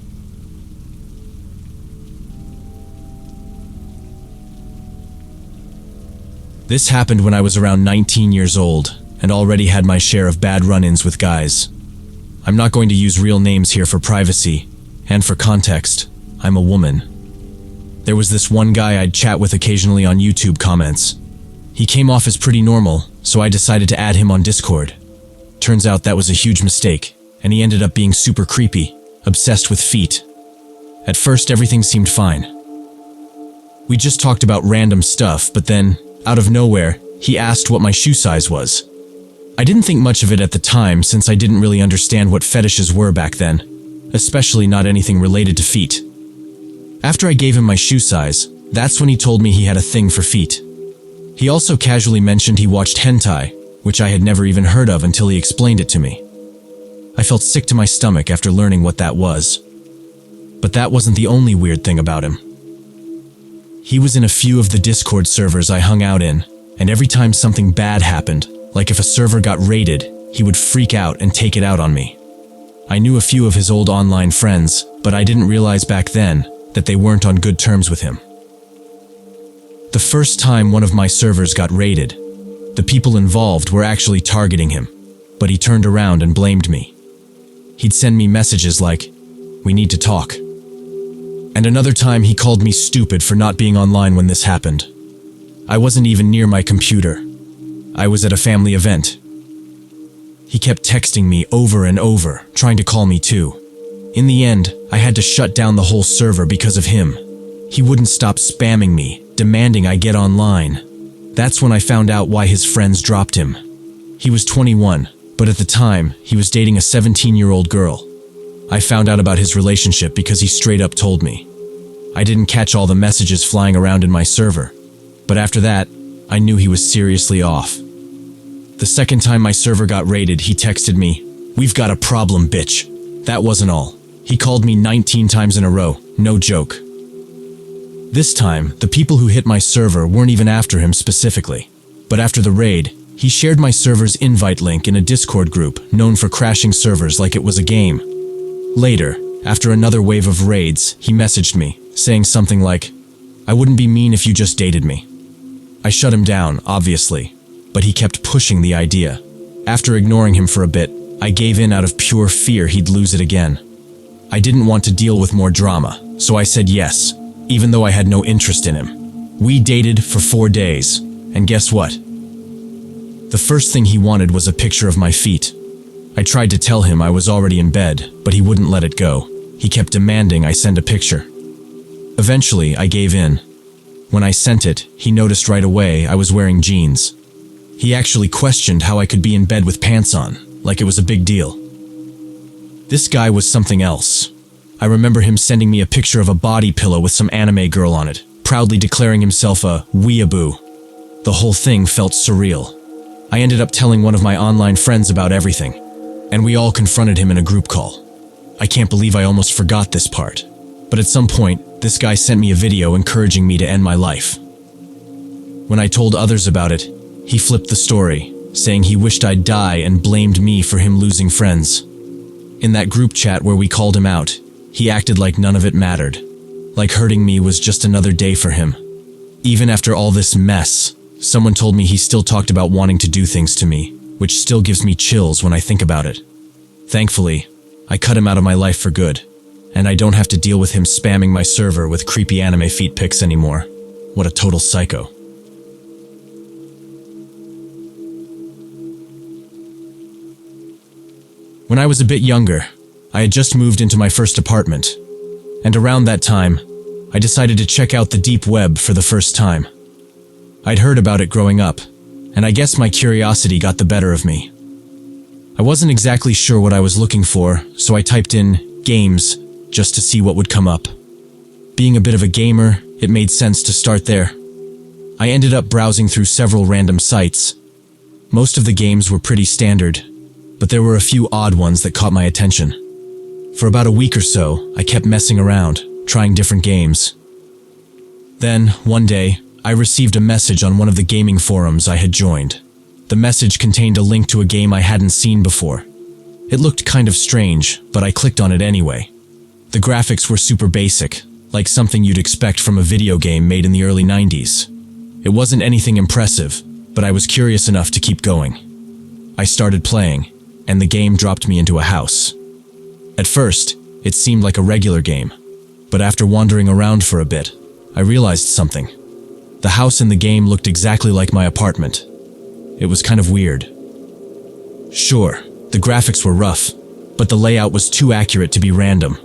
This happened when I was around 19 years old and already had my share of bad run-ins with guys. I'm not going to use real names here for privacy, and for context, I'm a woman. There was this one guy I'd chat with occasionally on YouTube comments. He came off as pretty normal, so I decided to add him on Discord. Turns out that was a huge mistake, and he ended up being super creepy, obsessed with feet. At first, everything seemed fine. We just talked about random stuff, but then, out of nowhere, he asked what my shoe size was. I didn't think much of it at the time since I didn't really understand what fetishes were back then, especially not anything related to feet. After I gave him my shoe size, that's when he told me he had a thing for feet. He also casually mentioned he watched hentai, which I had never even heard of until he explained it to me. I felt sick to my stomach after learning what that was. But that wasn't the only weird thing about him. He was in a few of the Discord servers I hung out in, and every time something bad happened, like if a server got raided, he would freak out and take it out on me. I knew a few of his old online friends, but I didn't realize back then that they weren't on good terms with him. The first time one of my servers got raided, the people involved were actually targeting him, but he turned around and blamed me. He'd send me messages like, "We need to talk." And another time he called me stupid for not being online when this happened. I wasn't even near my computer. I was at a family event. He kept texting me over and over, trying to call me too. In the end, I had to shut down the whole server because of him. He wouldn't stop spamming me, demanding I get online. That's when I found out why his friends dropped him. He was 21, but at the time, he was dating a 17-year-old girl. I found out about his relationship because he straight up told me. I didn't catch all the messages flying around in my server, but after that, I knew he was seriously off. The second time my server got raided, he texted me, "We've got a problem, bitch." That wasn't all. He called me 19 times in a row, no joke. This time, the people who hit my server weren't even after him specifically. But after the raid, he shared my server's invite link in a Discord group known for crashing servers like it was a game. Later, after another wave of raids, he messaged me, saying something like, "I wouldn't be mean if you just dated me." I shut him down, obviously. but he kept pushing the idea. After ignoring him for a bit, I gave in out of pure fear he'd lose it again. I didn't want to deal with more drama, so I said yes, even though I had no interest in him. We dated for 4 days, and guess what? The first thing he wanted was a picture of my feet. I tried to tell him I was already in bed, but he wouldn't let it go. He kept demanding I send a picture. Eventually, I gave in. When I sent it, he noticed right away I was wearing jeans. He actually questioned how I could be in bed with pants on, like it was a big deal. This guy was something else. I remember him sending me a picture of a body pillow with some anime girl on it, proudly declaring himself a weeaboo. The whole thing felt surreal. I ended up telling one of my online friends about everything, and we all confronted him in a group call. I can't believe I almost forgot this part, but at some point, this guy sent me a video encouraging me to end my life. When I told others about it, he flipped the story, saying he wished I'd die and blamed me for him losing friends. In that group chat where we called him out, he acted like none of it mattered, like hurting me was just another day for him. Even after all this mess, someone told me he still talked about wanting to do things to me, which still gives me chills when I think about it. Thankfully, I cut him out of my life for good, and I don't have to deal with him spamming my server with creepy anime feet pics anymore. What a total psycho. When I was a bit younger, I had just moved into my first apartment, and around that time, I decided to check out the deep web for the first time. I'd heard about it growing up, and I guess my curiosity got the better of me. I wasn't exactly sure what I was looking for, so I typed in games just to see what would come up. Being a bit of a gamer, it made sense to start there. I ended up browsing through several random sites. Most of the games were pretty standard, but there were a few odd ones that caught my attention. For about a week or so, I kept messing around, trying different games. Then, one day, I received a message on one of the gaming forums I had joined. The message contained a link to a game I hadn't seen before. It looked kind of strange, but I clicked on it anyway. The graphics were super basic, like something you'd expect from a video game made in the early 90s. It wasn't anything impressive, but I was curious enough to keep going. I started playing, and the game dropped me into a house. At first, it seemed like a regular game, but after wandering around for a bit, I realized something. The house in the game looked exactly like my apartment. It was kind of weird. Sure, the graphics were rough, but the layout was too accurate to be random.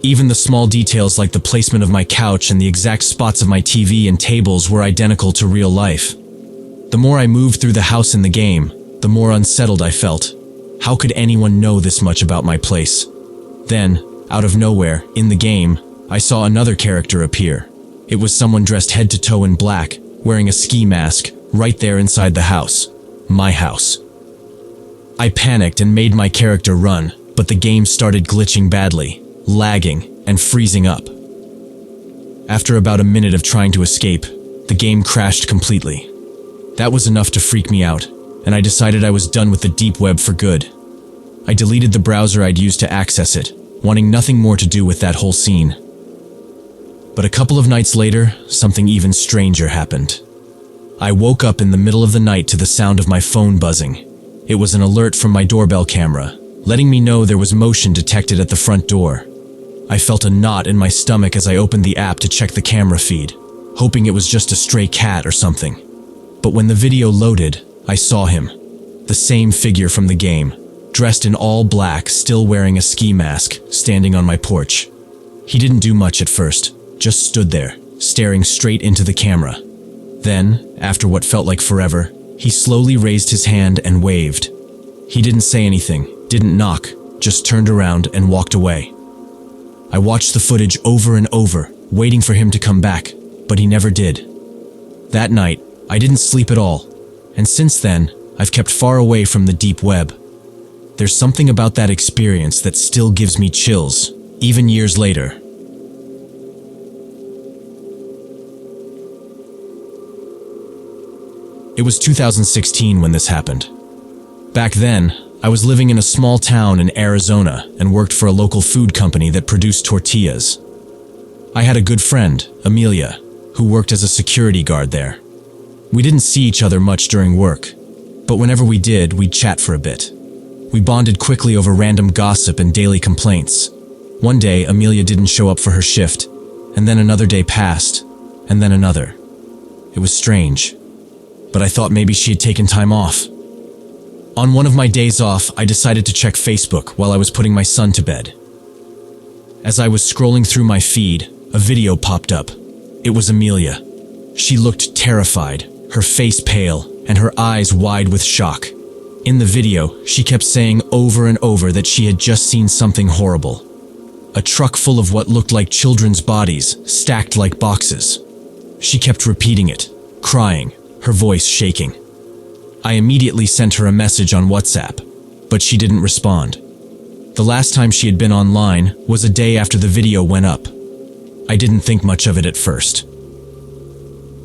Even the small details like the placement of my couch and the exact spots of my TV and tables were identical to real life. The more I moved through the house in the game, the more unsettled I felt. How could anyone know this much about my place? Then, out of nowhere, in the game, I saw another character appear. It was someone dressed head to toe in black, wearing a ski mask, right there inside the house. My house. I panicked and made my character run, but the game started glitching badly, lagging, and freezing up. After about a minute of trying to escape, the game crashed completely. That was enough to freak me out, and I decided I was done with the deep web for good. I deleted the browser I'd used to access it, wanting nothing more to do with that whole scene. But a couple of nights later, something even stranger happened. I woke up in the middle of the night to the sound of my phone buzzing. It was an alert from my doorbell camera, letting me know there was motion detected at the front door. I felt a knot in my stomach as I opened the app to check the camera feed, hoping it was just a stray cat or something. But when the video loaded, I saw him. The same figure from the game, dressed in all black, still wearing a ski mask, standing on my porch. He didn't do much at first, just stood there, staring straight into the camera. Then, after what felt like forever, he slowly raised his hand and waved. He didn't say anything, didn't knock, just turned around and walked away. I watched the footage over and over, waiting for him to come back, but he never did. That night, I didn't sleep at all, and since then, I've kept far away from the deep web. There's something about that experience that still gives me chills, even years later. It was 2016 when this happened. Back then, I was living in a small town in Arizona and worked for a local food company that produced tortillas. I had a good friend, Amelia, who worked as a security guard there. We didn't see each other much during work, but whenever we did, we'd chat for a bit. We bonded quickly over random gossip and daily complaints. One day, Amelia didn't show up for her shift, and then another day passed, and then another. It was strange, but I thought maybe she had taken time off. On one of my days off, I decided to check Facebook while I was putting my son to bed. As I was scrolling through my feed, a video popped up. It was Amelia. She looked terrified, her face pale, and her eyes wide with shock. In the video, she kept saying over and over that she had just seen something horrible. A truck full of what looked like children's bodies, stacked like boxes. She kept repeating it, crying, her voice shaking. I immediately sent her a message on WhatsApp, but she didn't respond. The last time she had been online was a day after the video went up. I didn't think much of it at first.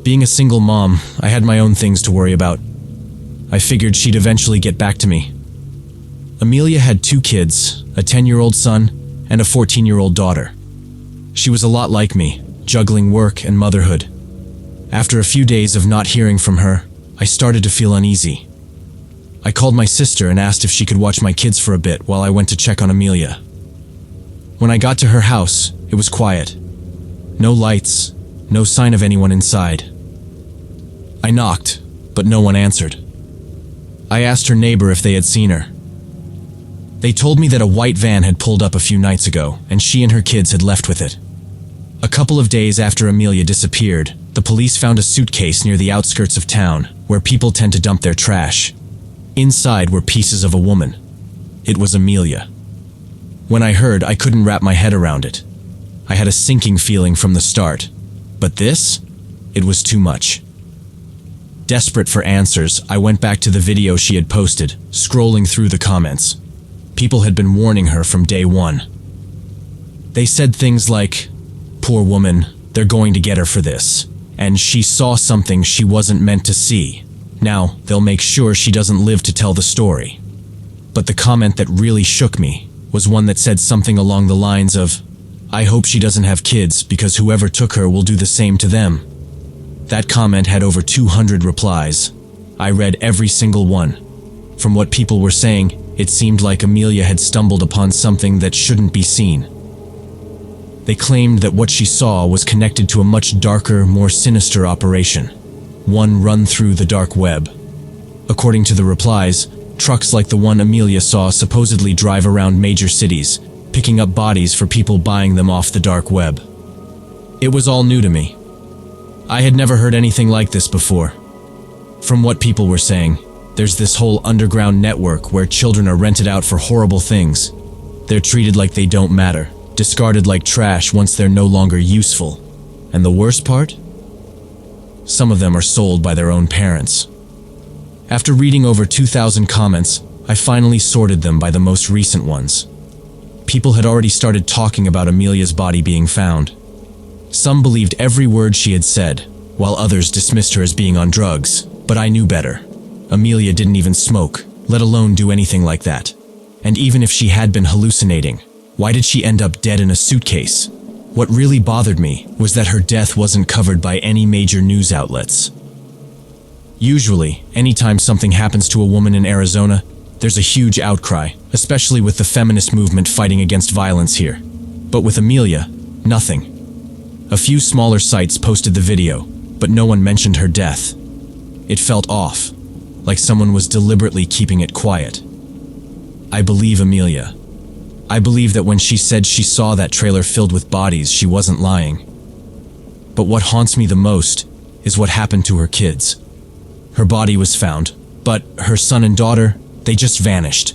Being a single mom, I had my own things to worry about. I figured she'd eventually get back to me. Amelia had 2 kids, a 10-year-old son and a 14-year-old daughter. She was a lot like me, juggling work and motherhood. After a few days of not hearing from her, I started to feel uneasy. I called my sister and asked if she could watch my kids for a bit while I went to check on Amelia. When I got to her house, it was quiet. No lights, no sign of anyone inside. I knocked, but no one answered. I asked her neighbor if they had seen her. They told me that a white van had pulled up a few nights ago, and she and her kids had left with it. A couple of days after Amelia disappeared, the police found a suitcase near the outskirts of town, where people tend to dump their trash. Inside were pieces of a woman. It was Amelia. When I heard, I couldn't wrap my head around it. I had a sinking feeling from the start. But this? It was too much. Desperate for answers, I went back to the video she had posted, scrolling through the comments. People had been warning her from day one. They said things like, "Poor woman, they're going to get her for this," and "She saw something she wasn't meant to see. Now, they'll make sure she doesn't live to tell the story." But the comment that really shook me was one that said something along the lines of, "I hope she doesn't have kids because whoever took her will do the same to them." That comment had over 200 replies. I read every single one. From what people were saying, it seemed like Amelia had stumbled upon something that shouldn't be seen. They claimed that what she saw was connected to a much darker, more sinister operation, one run through the dark web. According to the replies, trucks like the one Amelia saw supposedly drive around major cities, picking up bodies for people buying them off the dark web. It was all new to me. I had never heard anything like this before. From what people were saying, there's this whole underground network where children are rented out for horrible things. They're treated like they don't matter, discarded like trash once they're no longer useful. And the worst part? Some of them are sold by their own parents. After reading over 2,000 comments, I finally sorted them by the most recent ones. People had already started talking about Amelia's body being found. Some believed every word she had said, while others dismissed her as being on drugs. But I knew better. Amelia didn't even smoke, let alone do anything like that. And even if she had been hallucinating, why did she end up dead in a suitcase? What really bothered me was that her death wasn't covered by any major news outlets. Usually, anytime something happens to a woman in Arizona, there's a huge outcry, especially with the feminist movement fighting against violence here. But with Amelia, nothing. A few smaller sites posted the video, but no one mentioned her death. It felt off, like someone was deliberately keeping it quiet. I believe Amelia. I believe that when she said she saw that trailer filled with bodies, she wasn't lying. But what haunts me the most is what happened to her kids. Her body was found, but her son and daughter, they just vanished.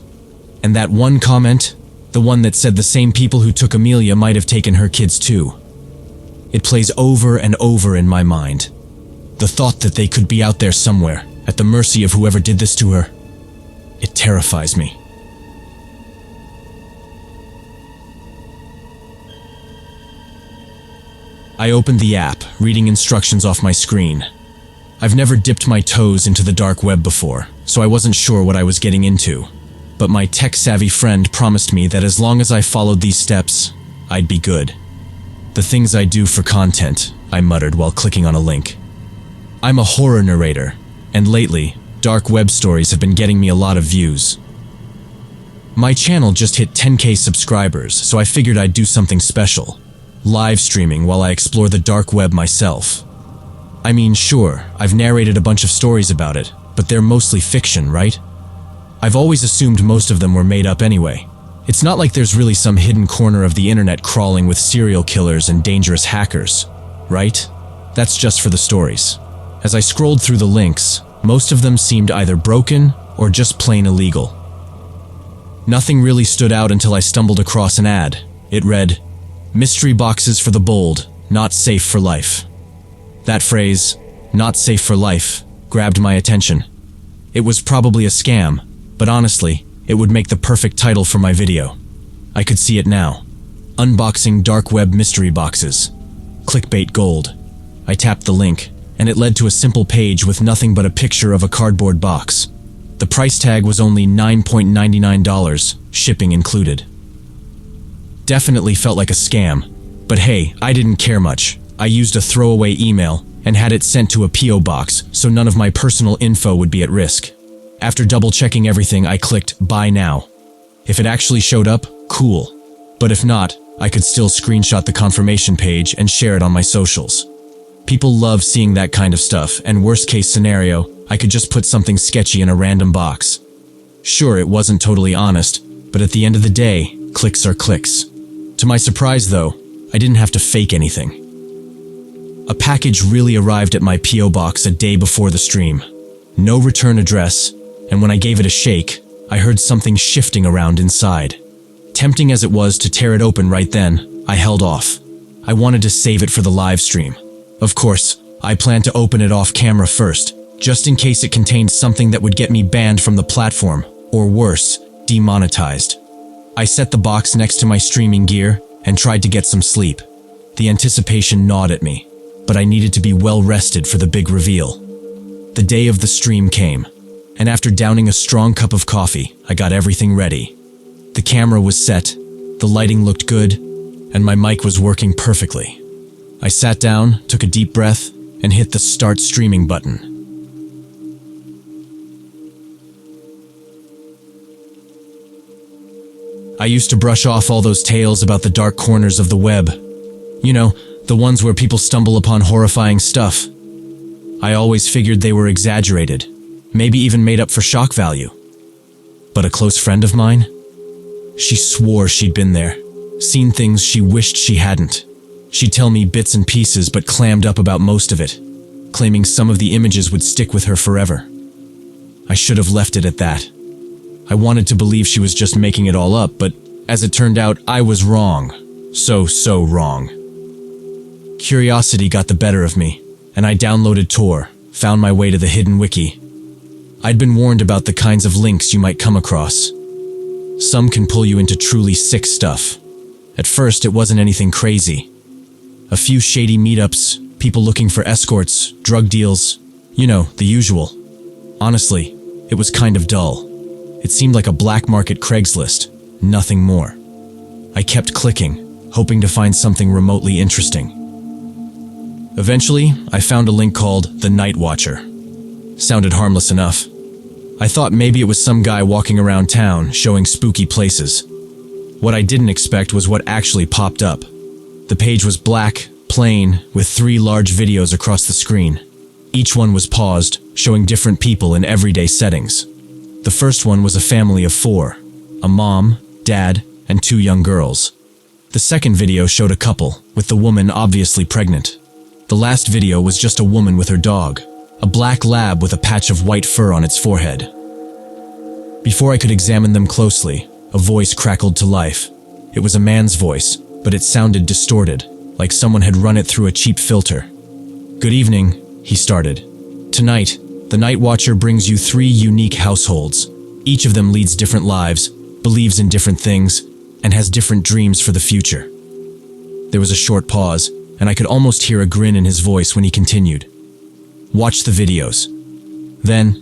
And that one comment, the one that said the same people who took Amelia might have taken her kids too. It plays over and over in my mind. The thought that they could be out there somewhere, at the mercy of whoever did this to her, it terrifies me. I opened the app, reading instructions off my screen. I've never dipped my toes into the dark web before, so I wasn't sure what I was getting into. But my tech-savvy friend promised me that as long as I followed these steps, I'd be good. The things I do for content, I muttered while clicking on a link. I'm a horror narrator, and lately, dark web stories have been getting me a lot of views. My channel just hit 10K subscribers, so I figured I'd do something special. Live streaming while I explore the dark web myself. I mean, sure, I've narrated a bunch of stories about it, but they're mostly fiction, right? I've always assumed most of them were made up anyway. It's not like there's really some hidden corner of the internet crawling with serial killers and dangerous hackers, right? That's just for the stories. As I scrolled through the links, most of them seemed either broken or just plain illegal. Nothing really stood out until I stumbled across an ad. It read, "Mystery boxes for the bold, not safe for life." That phrase, "not safe for life," grabbed my attention. It was probably a scam, but honestly, it would make the perfect title for my video. I could see it now. Unboxing dark web mystery boxes. Clickbait gold. I tapped the link, and it led to a simple page with nothing but a picture of a cardboard box. The price tag was only $9.99, shipping included. Definitely felt like a scam, but hey, I didn't care much. I used a throwaway email and had it sent to a P.O. box so none of my personal info would be at risk. After double-checking everything, I clicked Buy Now. If it actually showed up, cool. But if not, I could still screenshot the confirmation page and share it on my socials. People love seeing that kind of stuff, and worst-case scenario, I could just put something sketchy in a random box. Sure, it wasn't totally honest, but at the end of the day, clicks are clicks. To my surprise, though, I didn't have to fake anything. A package really arrived at my P.O. box a day before the stream. No return address, and when I gave it a shake, I heard something shifting around inside. Tempting as it was to tear it open right then, I held off. I wanted to save it for the live stream. Of course, I planned to open it off camera first, just in case it contained something that would get me banned from the platform, or worse, demonetized. I set the box next to my streaming gear and tried to get some sleep. The anticipation gnawed at me, but I needed to be well rested for the big reveal. The day of the stream came, and after downing a strong cup of coffee, I got everything ready. The camera was set, the lighting looked good, and my mic was working perfectly. I sat down, took a deep breath, and hit the Start Streaming button. I used to brush off all those tales about the dark corners of the web. You know, the ones where people stumble upon horrifying stuff. I always figured they were exaggerated, maybe even made up for shock value. But a close friend of mine? She swore she'd been there, seen things she wished she hadn't. She'd tell me bits and pieces but clammed up about most of it, claiming some of the images would stick with her forever. I should have left it at that. I wanted to believe she was just making it all up, but as it turned out, I was wrong. So wrong. Curiosity got the better of me, and I downloaded Tor, found my way to the hidden wiki. I'd been warned about the kinds of links you might come across. Some can pull you into truly sick stuff. At first, it wasn't anything crazy. A few shady meetups, people looking for escorts, drug deals, you know, the usual. Honestly, it was kind of dull. It seemed like a black market Craigslist, nothing more. I kept clicking, hoping to find something remotely interesting. Eventually, I found a link called The Night Watcher. Sounded harmless enough. I thought maybe it was some guy walking around town showing spooky places. What I didn't expect was what actually popped up. The page was black, plain, with 3 large videos across the screen. Each one was paused, showing different people in everyday settings. The first one was a family of 4, a mom, dad, and 2 young girls. The second video showed a couple, with the woman obviously pregnant. The last video was just a woman with her dog, a black lab with a patch of white fur on its forehead. Before I could examine them closely, a voice crackled to life. It was a man's voice, but it sounded distorted, like someone had run it through a cheap filter. "Good evening," he started. "Tonight, the Night Watcher brings you 3 unique households. Each of them leads different lives, believes in different things, and has different dreams for the future." There was a short pause, and I could almost hear a grin in his voice when he continued. "Watch the videos. Then,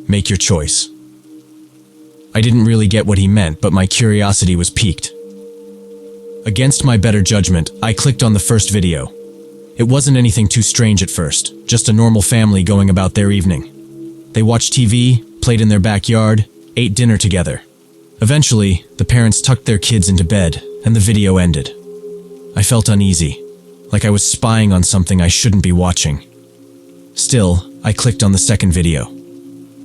make your choice." I didn't really get what he meant, but my curiosity was piqued. Against my better judgment, I clicked on the first video. It wasn't anything too strange at first, just a normal family going about their evening. They watched TV, played in their backyard, ate dinner together. Eventually, the parents tucked their kids into bed, and the video ended. I felt uneasy, like I was spying on something I shouldn't be watching. Still, I clicked on the second video.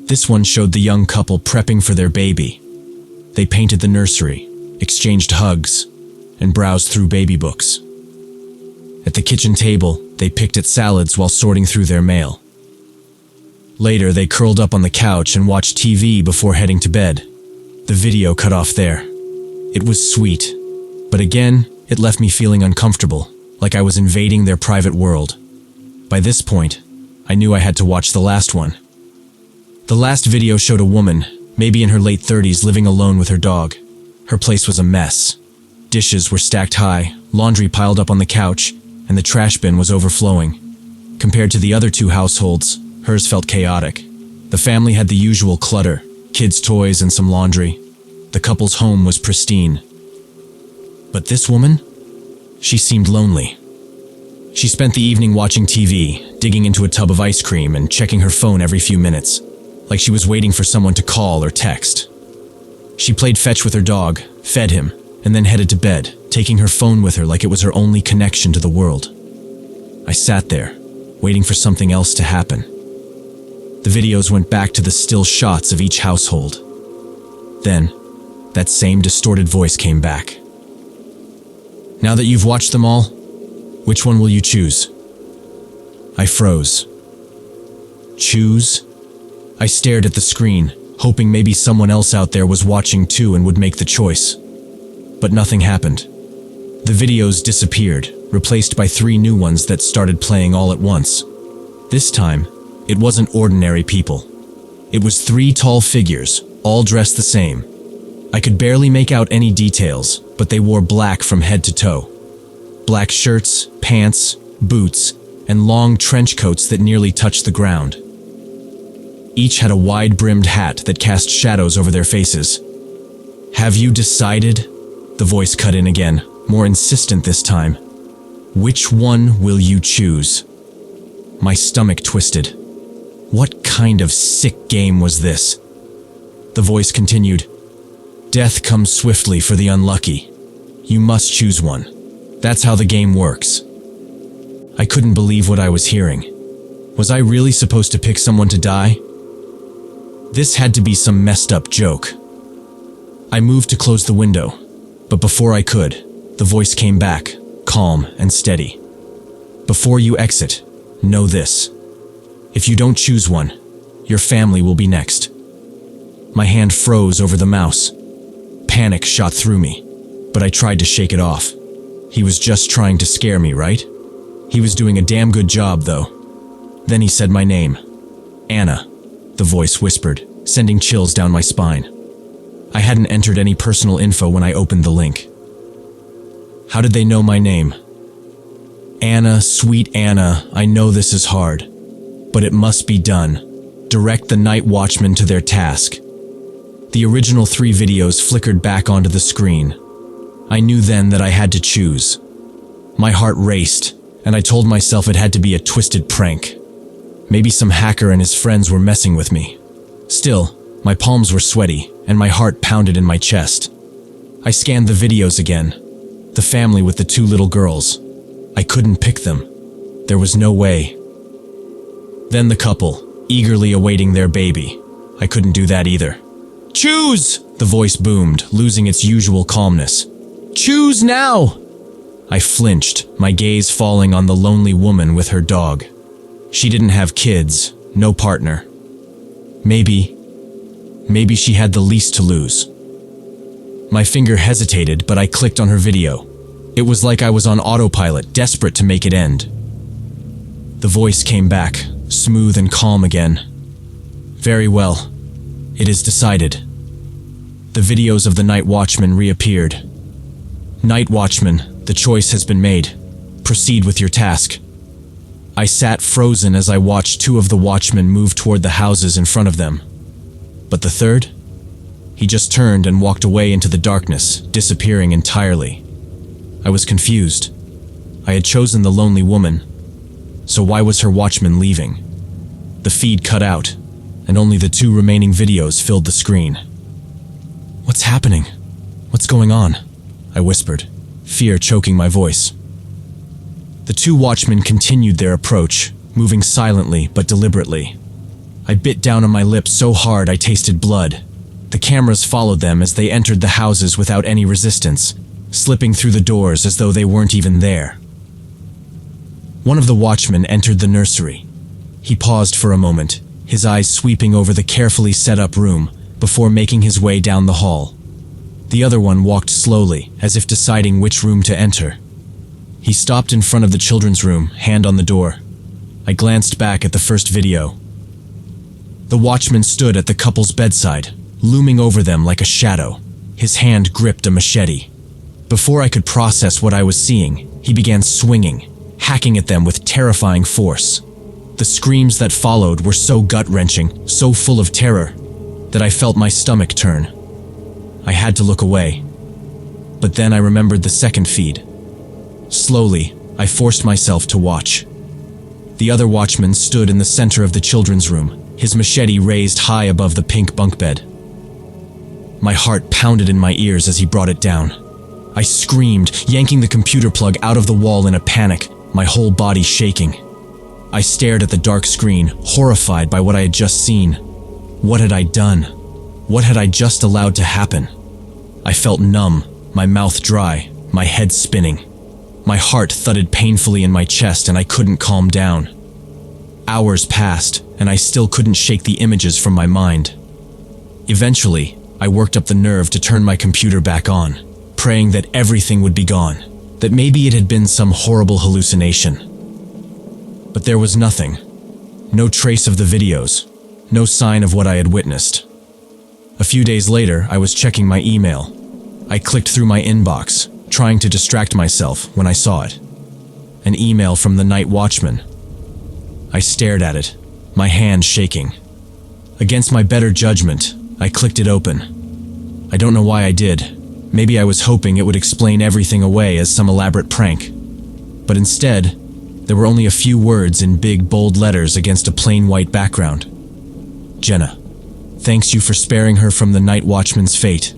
This one showed the young couple prepping for their baby. They painted the nursery, exchanged hugs, and browsed through baby books. At the kitchen table, they picked at salads while sorting through their mail. Later, they curled up on the couch and watched TV before heading to bed. The video cut off there. It was sweet, but again, it left me feeling uncomfortable, like I was invading their private world. By this point, I knew I had to watch the last one. The last video showed a woman, maybe in her late 30s, living alone with her dog. Her place was a mess. Dishes were stacked high, laundry piled up on the couch, and the trash bin was overflowing. Compared to the other two households, hers felt chaotic. The family had the usual clutter, kids' toys and some laundry. The couple's home was pristine. But this woman? She seemed lonely. She spent the evening watching TV, digging into a tub of ice cream and checking her phone every few minutes, like she was waiting for someone to call or text. She played fetch with her dog, fed him, and then headed to bed, taking her phone with her like it was her only connection to the world. I sat there, waiting for something else to happen. The videos went back to the still shots of each household. Then, that same distorted voice came back. Now that you've watched them all, which one will you choose? I froze. Choose? I stared at the screen, hoping maybe someone else out there was watching too and would make the choice. But nothing happened. The videos disappeared, replaced by 3 new ones that started playing all at once. This time, it wasn't ordinary people. It was 3 tall figures, all dressed the same. I could barely make out any details, but they wore black from head to toe. Black shirts, pants, boots, and long trench coats that nearly touched the ground. Each had a wide-brimmed hat that cast shadows over their faces. Have you decided? The voice cut in again, more insistent this time. Which one will you choose? My stomach twisted. What kind of sick game was this? The voice continued. Death comes swiftly for the unlucky. You must choose one. That's how the game works. I couldn't believe what I was hearing. Was I really supposed to pick someone to die? This had to be some messed up joke. I moved to close the window, but before I could, the voice came back, calm and steady. Before you exit, know this. If you don't choose one, your family will be next. My hand froze over the mouse. Panic shot through me, but I tried to shake it off. He was just trying to scare me, right? He was doing a damn good job, though. Then he said my name. Anna, the voice whispered, sending chills down my spine. I hadn't entered any personal info when I opened the link. How did they know my name? Anna, sweet Anna, I know this is hard, but it must be done. Direct the night watchmen to their task. The original 3 videos flickered back onto the screen. I knew then that I had to choose. My heart raced, and I told myself it had to be a twisted prank. Maybe some hacker and his friends were messing with me. Still, my palms were sweaty, and my heart pounded in my chest. I scanned the videos again. The family with the 2 little girls. I couldn't pick them. There was no way. Then the couple, eagerly awaiting their baby. I couldn't do that either. Choose! The voice boomed, losing its usual calmness. Choose now! I flinched, my gaze falling on the lonely woman with her dog. She didn't have kids, no partner. Maybe she had the least to lose. My finger hesitated, but I clicked on her video. It was like I was on autopilot, desperate to make it end. The voice came back, smooth and calm again. Very well. It is decided. The videos of the night watchman reappeared. Night watchman, the choice has been made. Proceed with your task. I sat frozen as I watched 2 of the watchmen move toward the houses in front of them. But the third? He just turned and walked away into the darkness, disappearing entirely. I was confused. I had chosen the lonely woman, So why was her watchman leaving? The feed cut out, and only the 2 remaining videos filled the screen. "What's happening? What's going on?" I whispered, fear choking my voice. The 2 watchmen continued their approach, moving silently but deliberately. I bit down on my lips so hard I tasted blood. The cameras followed them as they entered the houses without any resistance, slipping through the doors as though they weren't even there. One of the watchmen entered the nursery. He paused for a moment, his eyes sweeping over the carefully set-up room, before making his way down the hall. The other one walked slowly, as if deciding which room to enter. He stopped in front of the children's room, hand on the door. I glanced back at the first video. The watchman stood at the couple's bedside, looming over them like a shadow. His hand gripped a machete. Before I could process what I was seeing, he began swinging, hacking at them with terrifying force. The screams that followed were so gut-wrenching, so full of terror, that I felt my stomach turn. I had to look away. But then I remembered the second feed. Slowly, I forced myself to watch. The other watchman stood in the center of the children's room, his machete raised high above the pink bunk bed. My heart pounded in my ears as he brought it down. I screamed, yanking the computer plug out of the wall in a panic, my whole body shaking. I stared at the dark screen, horrified by what I had just seen. What had I done? What had I just allowed to happen? I felt numb, my mouth dry, my head spinning. My heart thudded painfully in my chest and I couldn't calm down. Hours passed, and I still couldn't shake the images from my mind. Eventually, I worked up the nerve to turn my computer back on, praying that everything would be gone, that maybe it had been some horrible hallucination. But there was nothing. No trace of the videos, no sign of what I had witnessed. A few days later, I was checking my email. I clicked through my inbox, trying to distract myself when I saw it. An email from the night watchman. I stared at it, my hand shaking. Against my better judgment, I clicked it open. I don't know why I did. Maybe I was hoping it would explain everything away as some elaborate prank. But instead, there were only a few words in big, bold letters against a plain white background. Jenna, thanks you for sparing her from the night watchman's fate.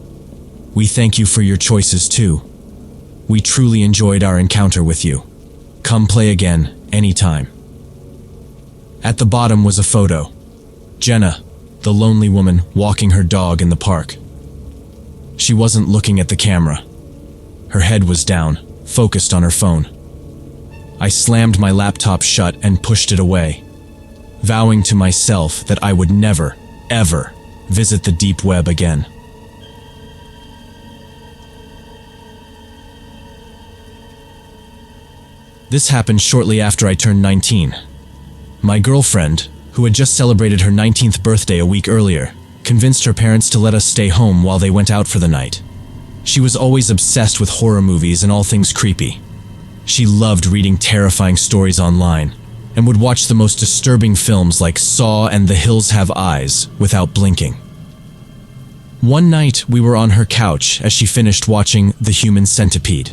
We thank you for your choices too. We truly enjoyed our encounter with you. Come play again, anytime. At the bottom was a photo. Jenna, the lonely woman walking her dog in the park. She wasn't looking at the camera. Her head was down, focused on her phone. I slammed my laptop shut and pushed it away, vowing to myself that I would never, ever visit the deep web again. This happened shortly after I turned 19. My girlfriend, who had just celebrated her 19th birthday a week earlier, convinced her parents to let us stay home while they went out for the night. She was always obsessed with horror movies and all things creepy. She loved reading terrifying stories online, and would watch the most disturbing films like Saw and The Hills Have Eyes without blinking. One night, we were on her couch as she finished watching The Human Centipede.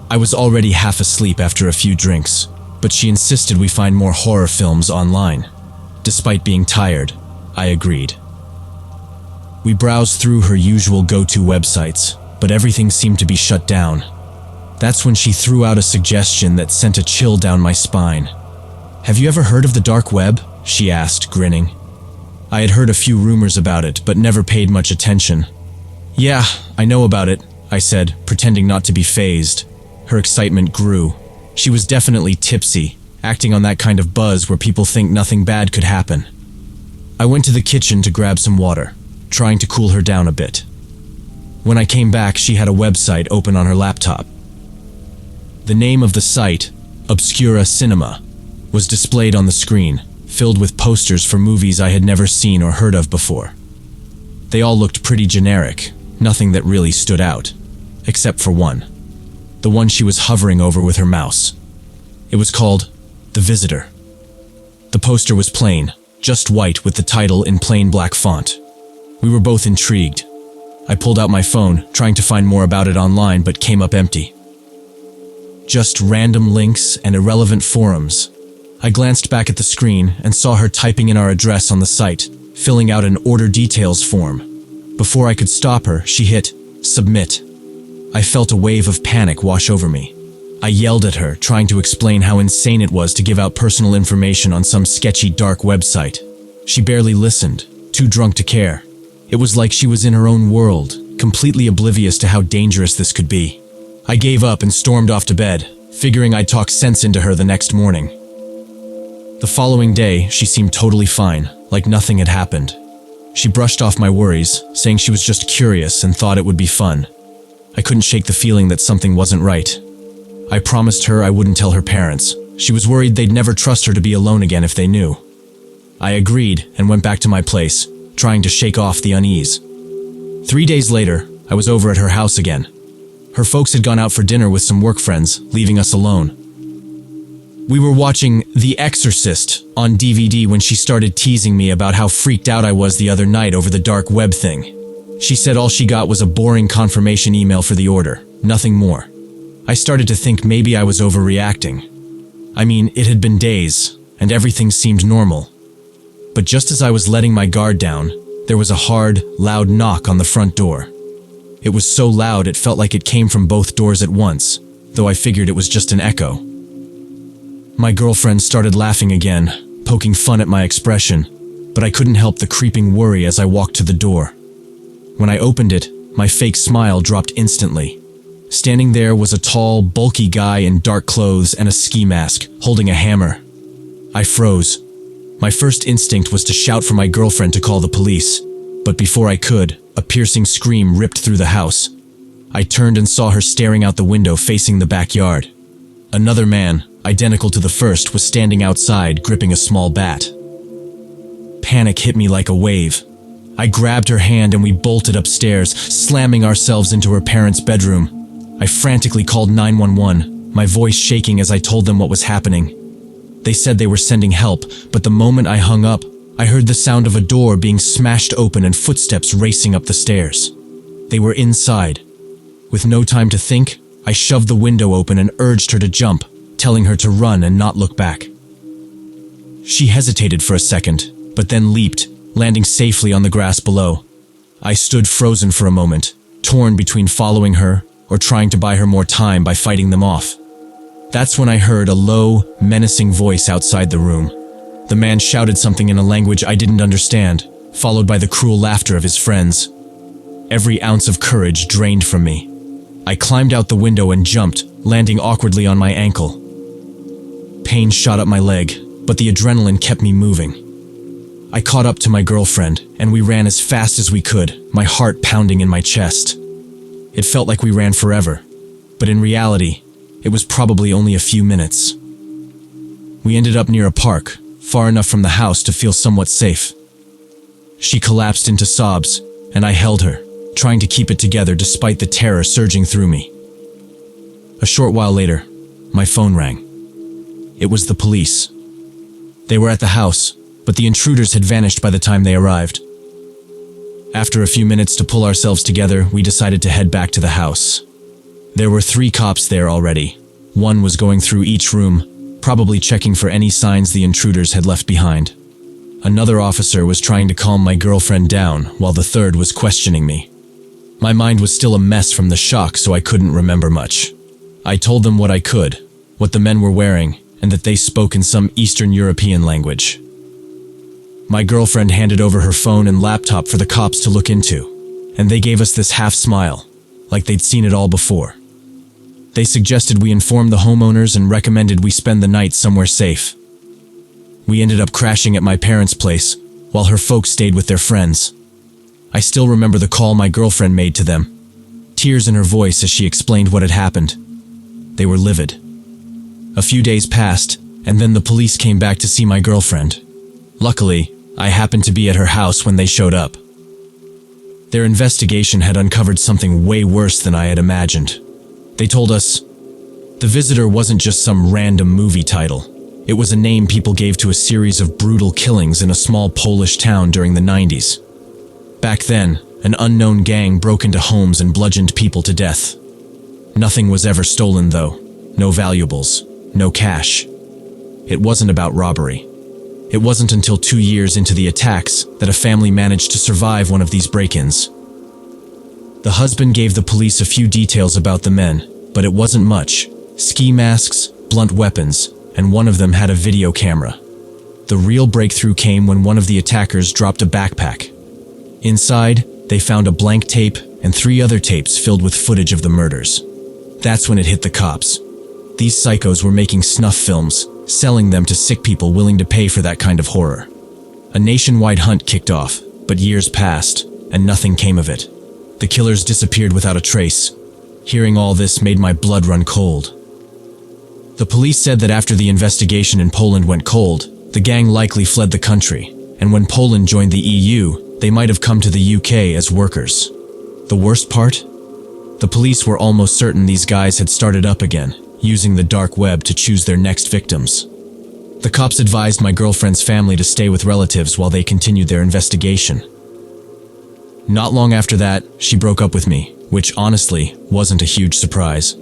I was already half asleep after a few drinks, but she insisted we find more horror films online. Despite being tired, I agreed. We browsed through her usual go-to websites, but everything seemed to be shut down. That's when she threw out a suggestion that sent a chill down my spine. "Have you ever heard of the dark web?" she asked, grinning. I had heard a few rumors about it, but never paid much attention. "Yeah, I know about it," I said, pretending not to be fazed. Her excitement grew. She was definitely tipsy, acting on that kind of buzz where people think nothing bad could happen. I went to the kitchen to grab some water, trying to cool her down a bit. When I came back, she had a website open on her laptop. The name of the site, Obscura Cinema, was displayed on the screen, filled with posters for movies I had never seen or heard of before. They all looked pretty generic, nothing that really stood out, except for one. The one she was hovering over with her mouse. It was called The Visitor. The poster was plain, just white with the title in plain black font. We were both intrigued. I pulled out my phone, trying to find more about it online, but came up empty. Just random links and irrelevant forums. I glanced back at the screen and saw her typing in our address on the site, filling out an order details form. Before I could stop her, she hit submit. I felt a wave of panic wash over me. I yelled at her, trying to explain how insane it was to give out personal information on some sketchy dark website. She barely listened, too drunk to care. It was like she was in her own world, completely oblivious to how dangerous this could be. I gave up and stormed off to bed, figuring I'd talk sense into her the next morning. The following day, she seemed totally fine, like nothing had happened. She brushed off my worries, saying she was just curious and thought it would be fun. I couldn't shake the feeling that something wasn't right. I promised her I wouldn't tell her parents. She was worried they'd never trust her to be alone again if they knew. I agreed and went back to my place, trying to shake off the unease. 3 days later, I was over at her house again. Her folks had gone out for dinner with some work friends, leaving us alone. We were watching The Exorcist on DVD when she started teasing me about how freaked out I was the other night over the dark web thing. She said all she got was a boring confirmation email for the order, nothing more. I started to think maybe I was overreacting. I mean, it had been days, and everything seemed normal. But just as I was letting my guard down, there was a hard, loud knock on the front door. It was so loud it felt like it came from both doors at once, though I figured it was just an echo. My girlfriend started laughing again, poking fun at my expression, but I couldn't help the creeping worry as I walked to the door. When I opened it, my fake smile dropped instantly. Standing there was a tall, bulky guy in dark clothes and a ski mask, holding a hammer. I froze. My first instinct was to shout for my girlfriend to call the police, but before I could, a piercing scream ripped through the house. I turned and saw her staring out the window facing the backyard. Another man, identical to the first, was standing outside, gripping a small bat. Panic hit me like a wave. I grabbed her hand and we bolted upstairs, slamming ourselves into her parents' bedroom. I frantically called 911, my voice shaking as I told them what was happening. They said they were sending help, but the moment I hung up, I heard the sound of a door being smashed open and footsteps racing up the stairs. They were inside. With no time to think, I shoved the window open and urged her to jump, telling her to run and not look back. She hesitated for a second, but then leaped, landing safely on the grass below. I stood frozen for a moment, torn between following her or trying to buy her more time by fighting them off. That's when I heard a low, menacing voice outside the room. The man shouted something in a language I didn't understand, followed by the cruel laughter of his friends. Every ounce of courage drained from me. I climbed out the window and jumped, landing awkwardly on my ankle. Pain shot up my leg, but the adrenaline kept me moving. I caught up to my girlfriend, and we ran as fast as we could, my heart pounding in my chest. It felt like we ran forever, but in reality, it was probably only a few minutes. We ended up near a park, far enough from the house to feel somewhat safe. She collapsed into sobs, and I held her, trying to keep it together despite the terror surging through me. A short while later, my phone rang. It was the police. They were at the house, but the intruders had vanished by the time they arrived. After a few minutes to pull ourselves together, we decided to head back to the house. There were 3 cops there already. One was going through each room, probably checking for any signs the intruders had left behind. Another officer was trying to calm my girlfriend down, while the third was questioning me. My mind was still a mess from the shock, so I couldn't remember much. I told them what I could, what the men were wearing, and that they spoke in some Eastern European language. My girlfriend handed over her phone and laptop for the cops to look into, and they gave us this half smile, like they'd seen it all before. They suggested we inform the homeowners and recommended we spend the night somewhere safe. We ended up crashing at my parents' place, while her folks stayed with their friends. I still remember the call my girlfriend made to them, tears in her voice as she explained what had happened. They were livid. A few days passed, and then the police came back to see my girlfriend. Luckily, I happened to be at her house when they showed up. Their investigation had uncovered something way worse than I had imagined. They told us, the visitor wasn't just some random movie title. It was a name people gave to a series of brutal killings in a small Polish town during the 90s. Back then, an unknown gang broke into homes and bludgeoned people to death. Nothing was ever stolen though. No valuables, no cash. it wasn't about robbery. It wasn't until 2 years into the attacks that a family managed to survive one of these break-ins. The husband gave the police a few details about the men, but it wasn't much. Ski masks, blunt weapons, and one of them had a video camera. The real breakthrough came when one of the attackers dropped a backpack. Inside, they found a blank tape and 3 other tapes filled with footage of the murders. That's when it hit the cops. These psychos were making snuff films, selling them to sick people willing to pay for that kind of horror. A nationwide hunt kicked off, but years passed, and nothing came of it. The killers disappeared without a trace. Hearing all this made my blood run cold. The police said that after the investigation in Poland went cold, the gang likely fled the country, and when Poland joined the EU, they might have come to the UK as workers. The worst part? The police were almost certain these guys had started up again, using the dark web to choose their next victims. The cops advised my girlfriend's family to stay with relatives while they continued their investigation. Not long after that, she broke up with me, which honestly wasn't a huge surprise.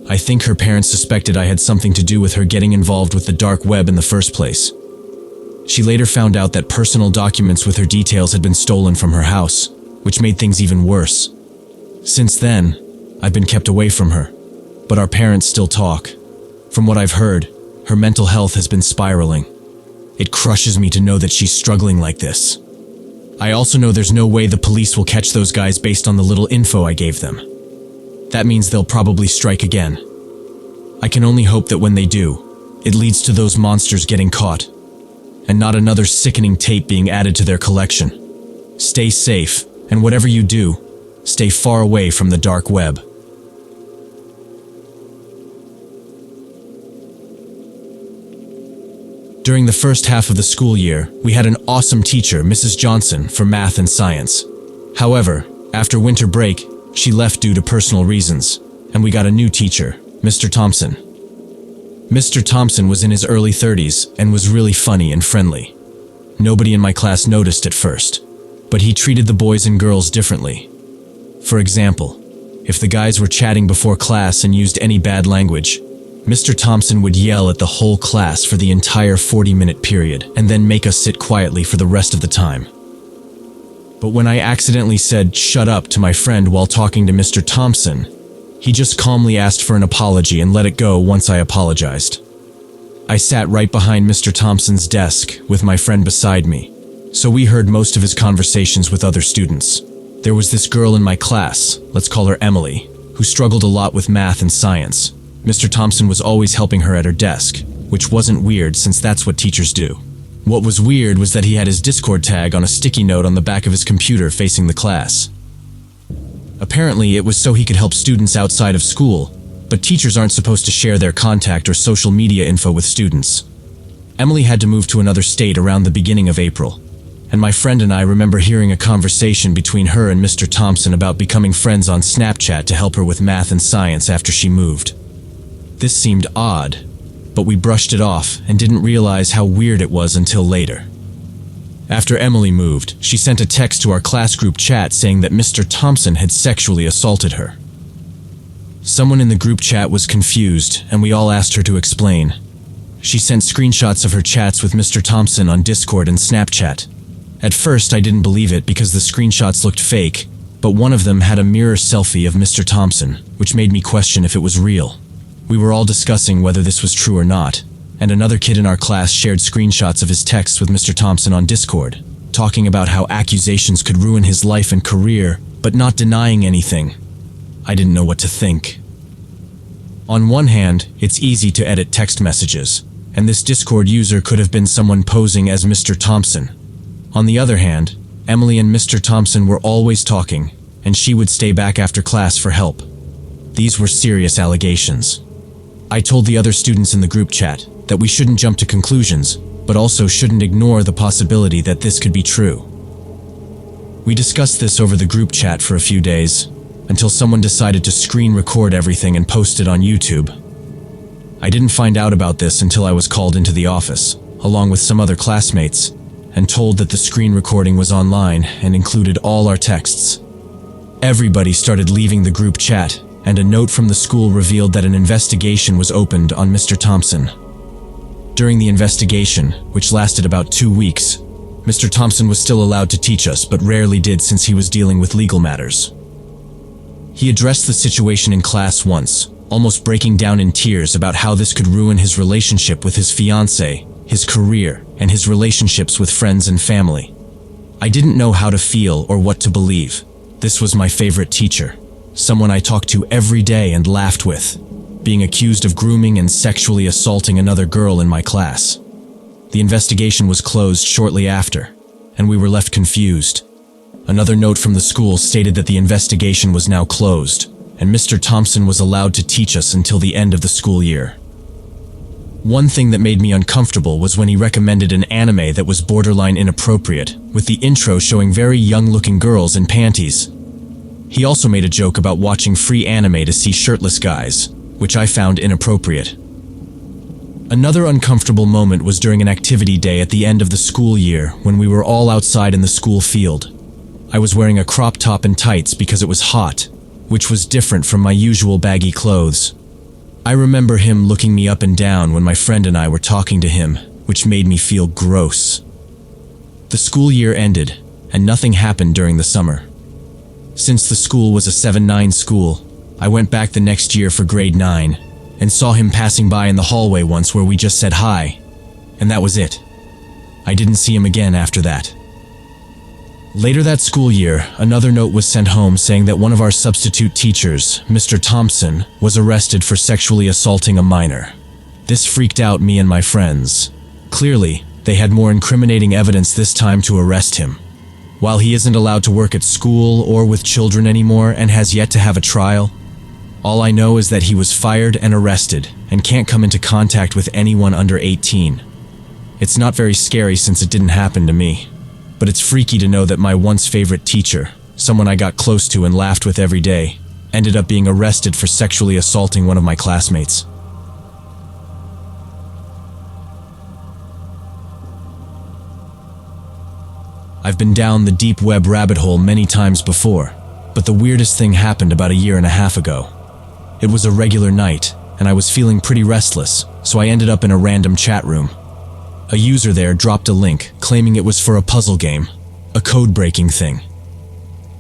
I think her parents suspected I had something to do with her getting involved with the dark web in the first place. She later found out that personal documents with her details had been stolen from her house, which made things even worse. Since then, I've been kept away from her, but our parents still talk. From what I've heard, her mental health has been spiraling. It crushes me to know that she's struggling like this. I also know there's no way the police will catch those guys based on the little info I gave them. That means they'll probably strike again. I can only hope that when they do, it leads to those monsters getting caught, and not another sickening tape being added to their collection. Stay safe, and whatever you do, stay far away from the dark web. During the first half of the school year, we had an awesome teacher, Mrs. Johnson, for math and science. However, after winter break, she left due to personal reasons, and we got a new teacher, Mr. Thompson. Mr. Thompson was in his early 30s and was really funny and friendly. Nobody in my class noticed at first, but he treated the boys and girls differently. For example, if the guys were chatting before class and used any bad language, Mr. Thompson would yell at the whole class for the entire 40-minute period and then make us sit quietly for the rest of the time. But when I accidentally said "shut up" to my friend while talking to Mr. Thompson, he just calmly asked for an apology and let it go once I apologized. I sat right behind Mr. Thompson's desk with my friend beside me, so we heard most of his conversations with other students. There was this girl in my class, let's call her Emily, who struggled a lot with math and science. Mr. Thompson was always helping her at her desk, which wasn't weird since that's what teachers do. What was weird was that he had his Discord tag on a sticky note on the back of his computer facing the class. Apparently, it was so he could help students outside of school, but teachers aren't supposed to share their contact or social media info with students. Emily had to move to another state around the beginning of April, and my friend and I remember hearing a conversation between her and Mr. Thompson about becoming friends on Snapchat to help her with math and science after she moved. This seemed odd, but we brushed it off and didn't realize how weird it was until later. After Emily moved, she sent a text to our class group chat saying that Mr. Thompson had sexually assaulted her. Someone in the group chat was confused, and we all asked her to explain. She sent screenshots of her chats with Mr. Thompson on Discord and Snapchat. At first, I didn't believe it because the screenshots looked fake, but one of them had a mirror selfie of Mr. Thompson, which made me question if it was real. We were all discussing whether this was true or not, and another kid in our class shared screenshots of his texts with Mr. Thompson on Discord, talking about how accusations could ruin his life and career, but not denying anything. I didn't know what to think. On one hand, it's easy to edit text messages, and this Discord user could have been someone posing as Mr. Thompson. On the other hand, Emily and Mr. Thompson were always talking, and she would stay back after class for help. These were serious allegations. I told the other students in the group chat that we shouldn't jump to conclusions, but also shouldn't ignore the possibility that this could be true. We discussed this over the group chat for a few days, until someone decided to screen record everything and post it on YouTube. I didn't find out about this until I was called into the office, along with some other classmates, and told that the screen recording was online and included all our texts. Everybody started leaving the group chat, and a note from the school revealed that an investigation was opened on Mr. Thompson. During the investigation, which lasted about 2 weeks, Mr. Thompson was still allowed to teach us, but rarely did since he was dealing with legal matters. He addressed the situation in class once, almost breaking down in tears about how this could ruin his relationship with his fiancée, his career, and his relationships with friends and family. I didn't know how to feel or what to believe. This was my favorite teacher, someone I talked to every day and laughed with, being accused of grooming and sexually assaulting another girl in my class. The investigation was closed shortly after, and we were left confused. Another note from the school stated that the investigation was now closed, and Mr. Thompson was allowed to teach us until the end of the school year. One thing that made me uncomfortable was when he recommended an anime that was borderline inappropriate, with the intro showing very young-looking girls in panties. He also made a joke about watching free anime to see shirtless guys, which I found inappropriate. Another uncomfortable moment was during an activity day at the end of the school year when we were all outside in the school field. I was wearing a crop top and tights because it was hot, which was different from my usual baggy clothes. I remember him looking me up and down when my friend and I were talking to him, which made me feel gross. The school year ended, and nothing happened during the summer. Since the school was a 7-9 school, I went back the next year for grade 9, and saw him passing by in the hallway once where we just said hi, and that was it. I didn't see him again after that. Later that school year, another note was sent home saying that one of our substitute teachers, Mr. Thompson, was arrested for sexually assaulting a minor. This freaked out me and my friends. Clearly, they had more incriminating evidence this time to arrest him. While he isn't allowed to work at school or with children anymore and has yet to have a trial, all I know is that he was fired and arrested and can't come into contact with anyone under 18. It's not very scary since it didn't happen to me. But it's freaky to know that my once favorite teacher, someone I got close to and laughed with every day, ended up being arrested for sexually assaulting one of my classmates. I've been down the deep web rabbit hole many times before, but the weirdest thing happened about a year and a half ago. It was a regular night, and I was feeling pretty restless, so I ended up in a random chat room. A user there dropped a link, claiming it was for a puzzle game, a code-breaking thing.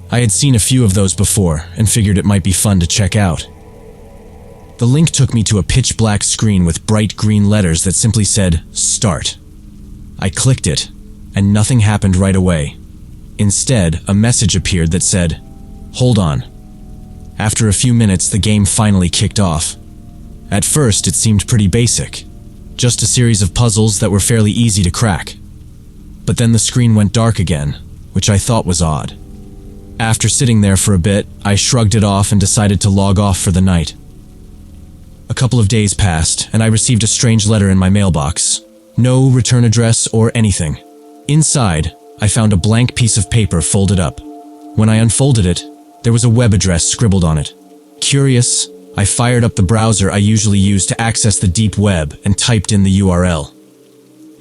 I had seen a few of those before, and figured it might be fun to check out. The link took me to a pitch-black screen with bright green letters that simply said, "Start." I clicked it, and nothing happened right away. Instead, a message appeared that said, "Hold on." After a few minutes, the game finally kicked off. At first, it seemed pretty basic. Just a series of puzzles that were fairly easy to crack. But then the screen went dark again, which I thought was odd. After sitting there for a bit, I shrugged it off and decided to log off for the night. A couple of days passed, and I received a strange letter in my mailbox. No return address or anything. Inside, I found a blank piece of paper folded up. When I unfolded it, there was a web address scribbled on it. Curious, I fired up the browser I usually use to access the deep web and typed in the URL.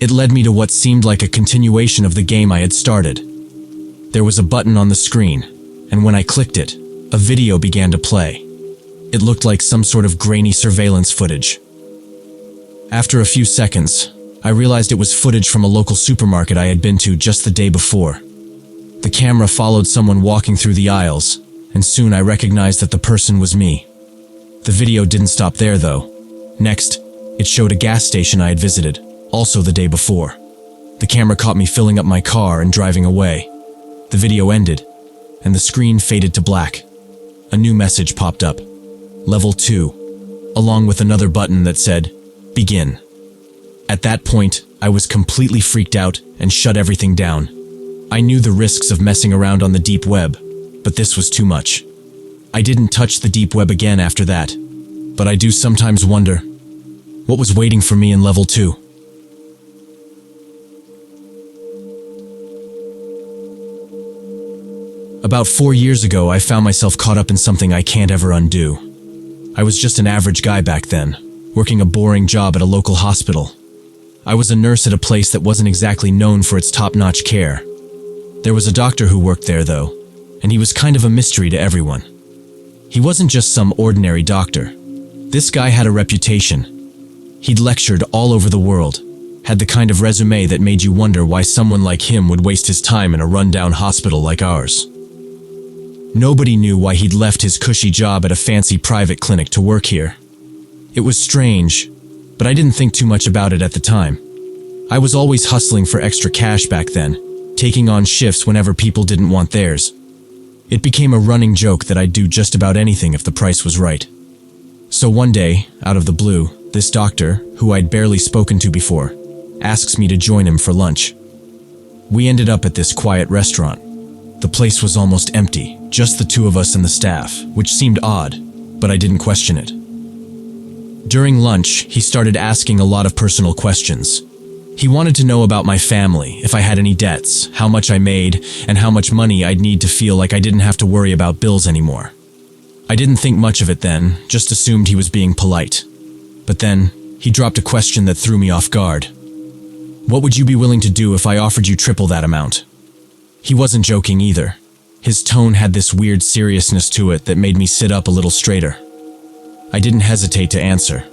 It led me to what seemed like a continuation of the game I had started. There was a button on the screen, and when I clicked it, a video began to play. It looked like some sort of grainy surveillance footage. After a few seconds, I realized it was footage from a local supermarket I had been to just the day before. The camera followed someone walking through the aisles, and soon I recognized that the person was me. The video didn't stop there, though. Next, it showed a gas station I had visited, also the day before. The camera caught me filling up my car and driving away. The video ended, and the screen faded to black. A new message popped up. Level 2, along with another button that said, "Begin." At that point, I was completely freaked out and shut everything down. I knew the risks of messing around on the deep web, but this was too much. I didn't touch the deep web again after that, but I do sometimes wonder, what was waiting for me in level 2? About 4 years ago, I found myself caught up in something I can't ever undo. I was just an average guy back then, working a boring job at a local hospital. I was a nurse at a place that wasn't exactly known for its top-notch care. There was a doctor who worked there, though, and he was kind of a mystery to everyone. He wasn't just some ordinary doctor. This guy had a reputation. He'd lectured all over the world, Had the kind of resume that made you wonder why someone like him would waste his time in a rundown hospital like ours. Nobody knew why he'd left his cushy job at a fancy private clinic to work here. It was strange, but I didn't think too much about it at the time. I was always hustling for extra cash back then, taking on shifts whenever people didn't want theirs. It became a running joke that I'd do just about anything if the price was right. So one day, out of the blue, this doctor, who I'd barely spoken to before, asks me to join him for lunch. We ended up at this quiet restaurant. The place was almost empty, just the two of us and the staff, which seemed odd, but I didn't question it. During lunch, he started asking a lot of personal questions. He wanted to know about my family, if I had any debts, how much I made, and how much money I'd need to feel like I didn't have to worry about bills anymore. I didn't think much of it then, just assumed he was being polite. But then, he dropped a question that threw me off guard. What would you be willing to do if I offered you triple that amount? He wasn't joking either. His tone had this weird seriousness to it that made me sit up a little straighter. I didn't hesitate to answer.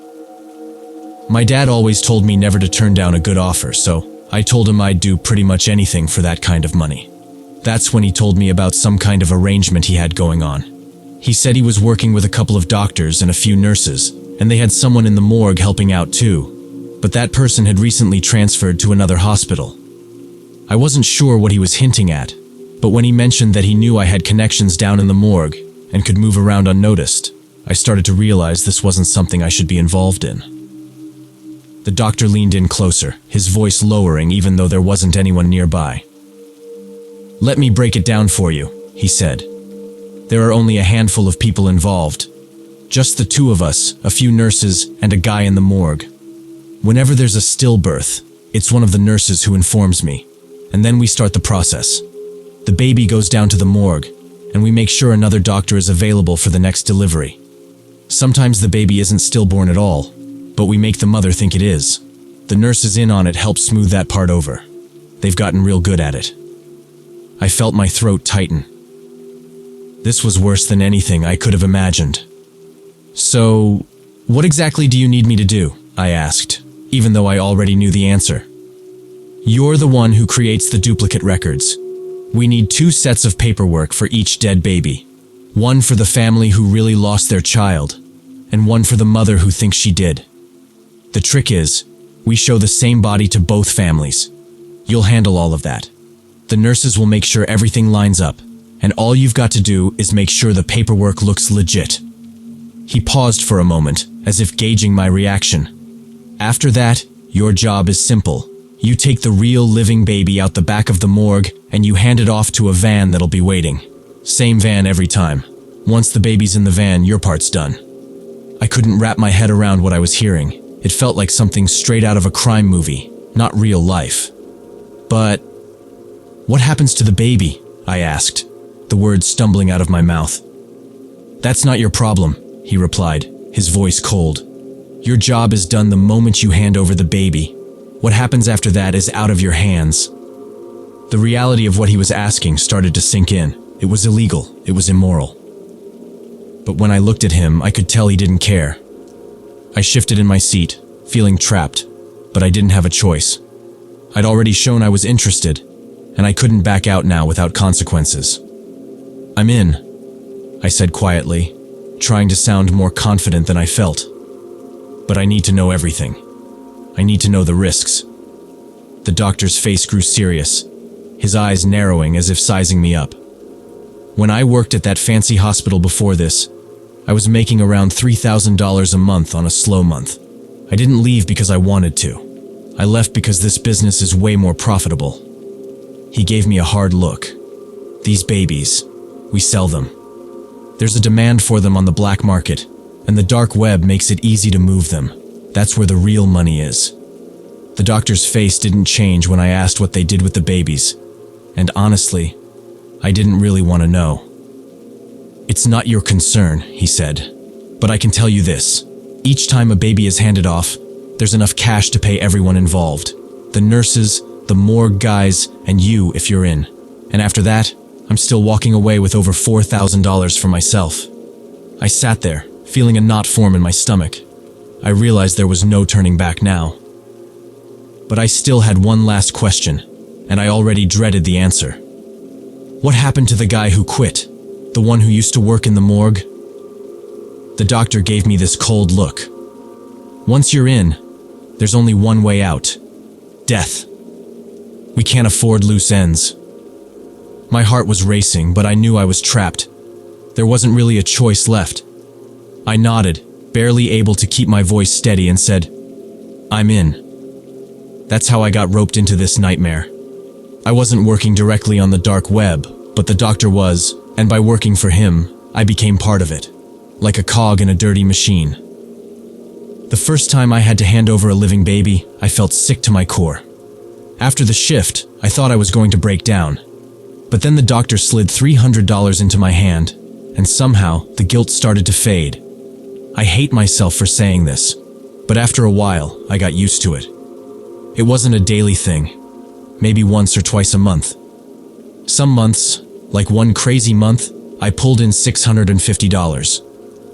My dad always told me never to turn down a good offer, so I told him I'd do pretty much anything for that kind of money. That's when he told me about some kind of arrangement he had going on. He said he was working with a couple of doctors and a few nurses, and they had someone in the morgue helping out too. But that person had recently transferred to another hospital. I wasn't sure what he was hinting at, but when he mentioned that he knew I had connections down in the morgue and could move around unnoticed, I started to realize this wasn't something I should be involved in. The doctor leaned in closer, his voice lowering even though there wasn't anyone nearby. "Let me break it down for you," he said. "There are only a handful of people involved. Just the two of us, a few nurses, and a guy in the morgue. Whenever there's a stillbirth, it's one of the nurses who informs me, and then we start the process. The baby goes down to the morgue, and we make sure another doctor is available for the next delivery. Sometimes the baby isn't stillborn at all, but we make the mother think it is. The nurses in on it help smooth that part over. They've gotten real good at it." I felt my throat tighten. This was worse than anything I could have imagined. "So, what exactly do you need me to do?" I asked, even though I already knew the answer. "You're the one who creates the duplicate records. We need 2 sets of paperwork for each dead baby. One for the family who really lost their child, and one for the mother who thinks she did. The trick is, we show the same body to both families. You'll handle all of that. The nurses will make sure everything lines up, and all you've got to do is make sure the paperwork looks legit." He paused for a moment, as if gauging my reaction. "After that, your job is simple. You take the real living baby out the back of the morgue, and you hand it off to a van that'll be waiting. Same van every time. Once the baby's in the van, your part's done." I couldn't wrap my head around what I was hearing. It felt like something straight out of a crime movie, not real life. "But what happens to the baby?" I asked, the words stumbling out of my mouth. "That's not your problem," he replied, his voice cold. "Your job is done the moment you hand over the baby. What happens after that is out of your hands." The reality of what he was asking started to sink in. It was illegal. It was immoral. But when I looked at him, I could tell he didn't care. I shifted in my seat, feeling trapped, but I didn't have a choice. I'd already shown I was interested, and I couldn't back out now without consequences. "I'm in," I said quietly, trying to sound more confident than I felt. "But I need to know everything. I need to know the risks." The doctor's face grew serious, his eyes narrowing as if sizing me up. "When I worked at that fancy hospital before this, I was making around $3,000 a month on a slow month. I didn't leave because I wanted to. I left because this business is way more profitable." He gave me a hard look. "These babies, we sell them. There's a demand for them on the black market, and the dark web makes it easy to move them. That's where the real money is." The doctor's face didn't change when I asked what they did with the babies, and honestly, I didn't really want to know. "It's not your concern," he said, "but I can tell you this. Each time a baby is handed off, there's enough cash to pay everyone involved. The nurses, the morgue guys, and you if you're in. And after that, I'm still walking away with over $4,000 for myself." I sat there, feeling a knot form in my stomach. I realized there was no turning back now. But I still had one last question, and I already dreaded the answer. What happened to the guy who quit? The one who used to work in the morgue? The doctor gave me this cold look. Once you're in, there's only one way out. Death. We can't afford loose ends. My heart was racing, but I knew I was trapped. There wasn't really a choice left. I nodded, barely able to keep my voice steady, and said, "I'm in." That's how I got roped into this nightmare. I wasn't working directly on the dark web, but the doctor was, and by working for him, I became part of it, like a cog in a dirty machine. The first time I had to hand over a living baby, I felt sick to my core. After the shift, I thought I was going to break down. But then the doctor slid $300 into my hand, and somehow the guilt started to fade. I hate myself for saying this, but after a while, I got used to it. It wasn't a daily thing, maybe once or twice a month. Some months, like one crazy month, I pulled in $650,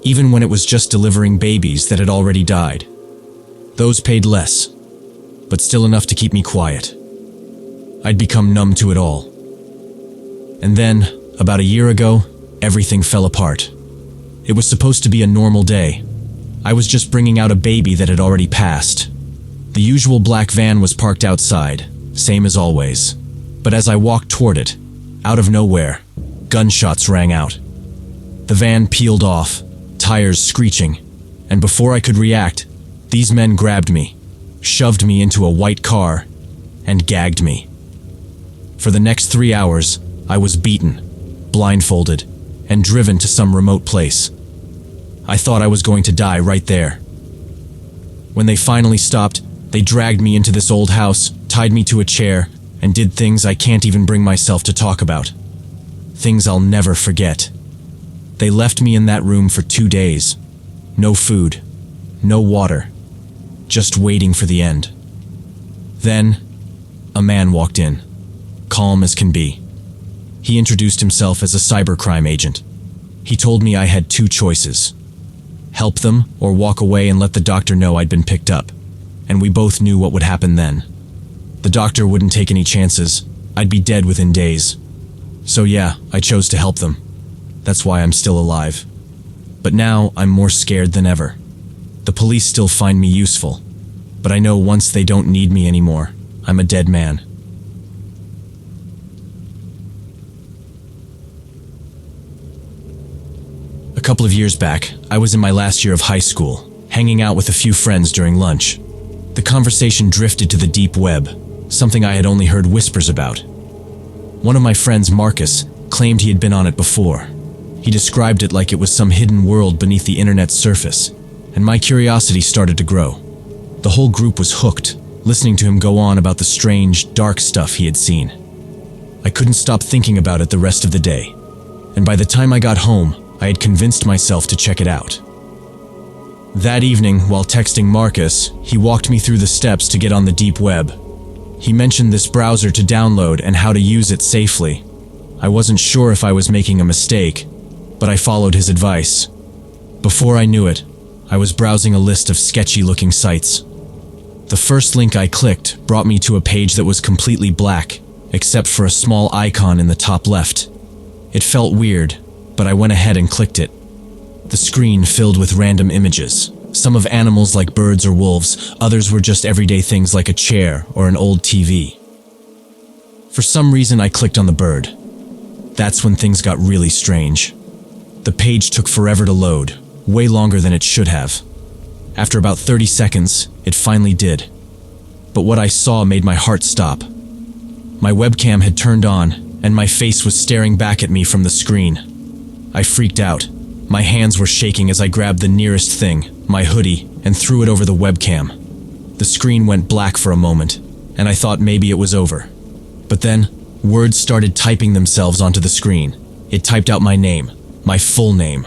even when it was just delivering babies that had already died. Those paid less, but still enough to keep me quiet. I'd become numb to it all. And then, about a year ago, everything fell apart. It was supposed to be a normal day. I was just bringing out a baby that had already passed. The usual black van was parked outside, same as always. But as I walked toward it, out of nowhere, gunshots rang out. The van peeled off, tires screeching, and before I could react, these men grabbed me, shoved me into a white car, and gagged me. For the next 3 hours, I was beaten, blindfolded, and driven to some remote place. I thought I was going to die right there. When they finally stopped, they dragged me into this old house, tied me to a chair, and did things I can't even bring myself to talk about. Things I'll never forget. They left me in that room for 2 days. No food, no water, just waiting for the end. Then, a man walked in, calm as can be. He introduced himself as a cybercrime agent. He told me I had 2 choices: help them or walk away and let the doctor know I'd been picked up. And we both knew what would happen then. The doctor wouldn't take any chances. I'd be dead within days. So yeah, I chose to help them. That's why I'm still alive. But now I'm more scared than ever. The police still find me useful, but I know once they don't need me anymore, I'm a dead man. A couple of years back, I was in my last year of high school, hanging out with a few friends during lunch. The conversation drifted to the deep web, something I had only heard whispers about. One of my friends, Marcus, claimed he had been on it before. He described it like it was some hidden world beneath the internet's surface, and my curiosity started to grow. The whole group was hooked, listening to him go on about the strange, dark stuff he had seen. I couldn't stop thinking about it the rest of the day, and by the time I got home, I had convinced myself to check it out. That evening, while texting Marcus, he walked me through the steps to get on the deep web. He mentioned this browser to download and how to use it safely. I wasn't sure if I was making a mistake, but I followed his advice. Before I knew it, I was browsing a list of sketchy-looking sites. The first link I clicked brought me to a page that was completely black, except for a small icon in the top left. It felt weird, but I went ahead and clicked it. The screen filled with random images, some of animals like birds or wolves, others were just everyday things like a chair or an old TV. For some reason, I clicked on the bird. That's when things got really strange. The page took forever to load, way longer than it should have. After about 30 seconds, it finally did. But what I saw made my heart stop. My webcam had turned on, and my face was staring back at me from the screen. I freaked out. My hands were shaking as I grabbed the nearest thing, my hoodie, and threw it over the webcam. The screen went black for a moment, and I thought maybe it was over. But then, words started typing themselves onto the screen. It typed out my name, my full name.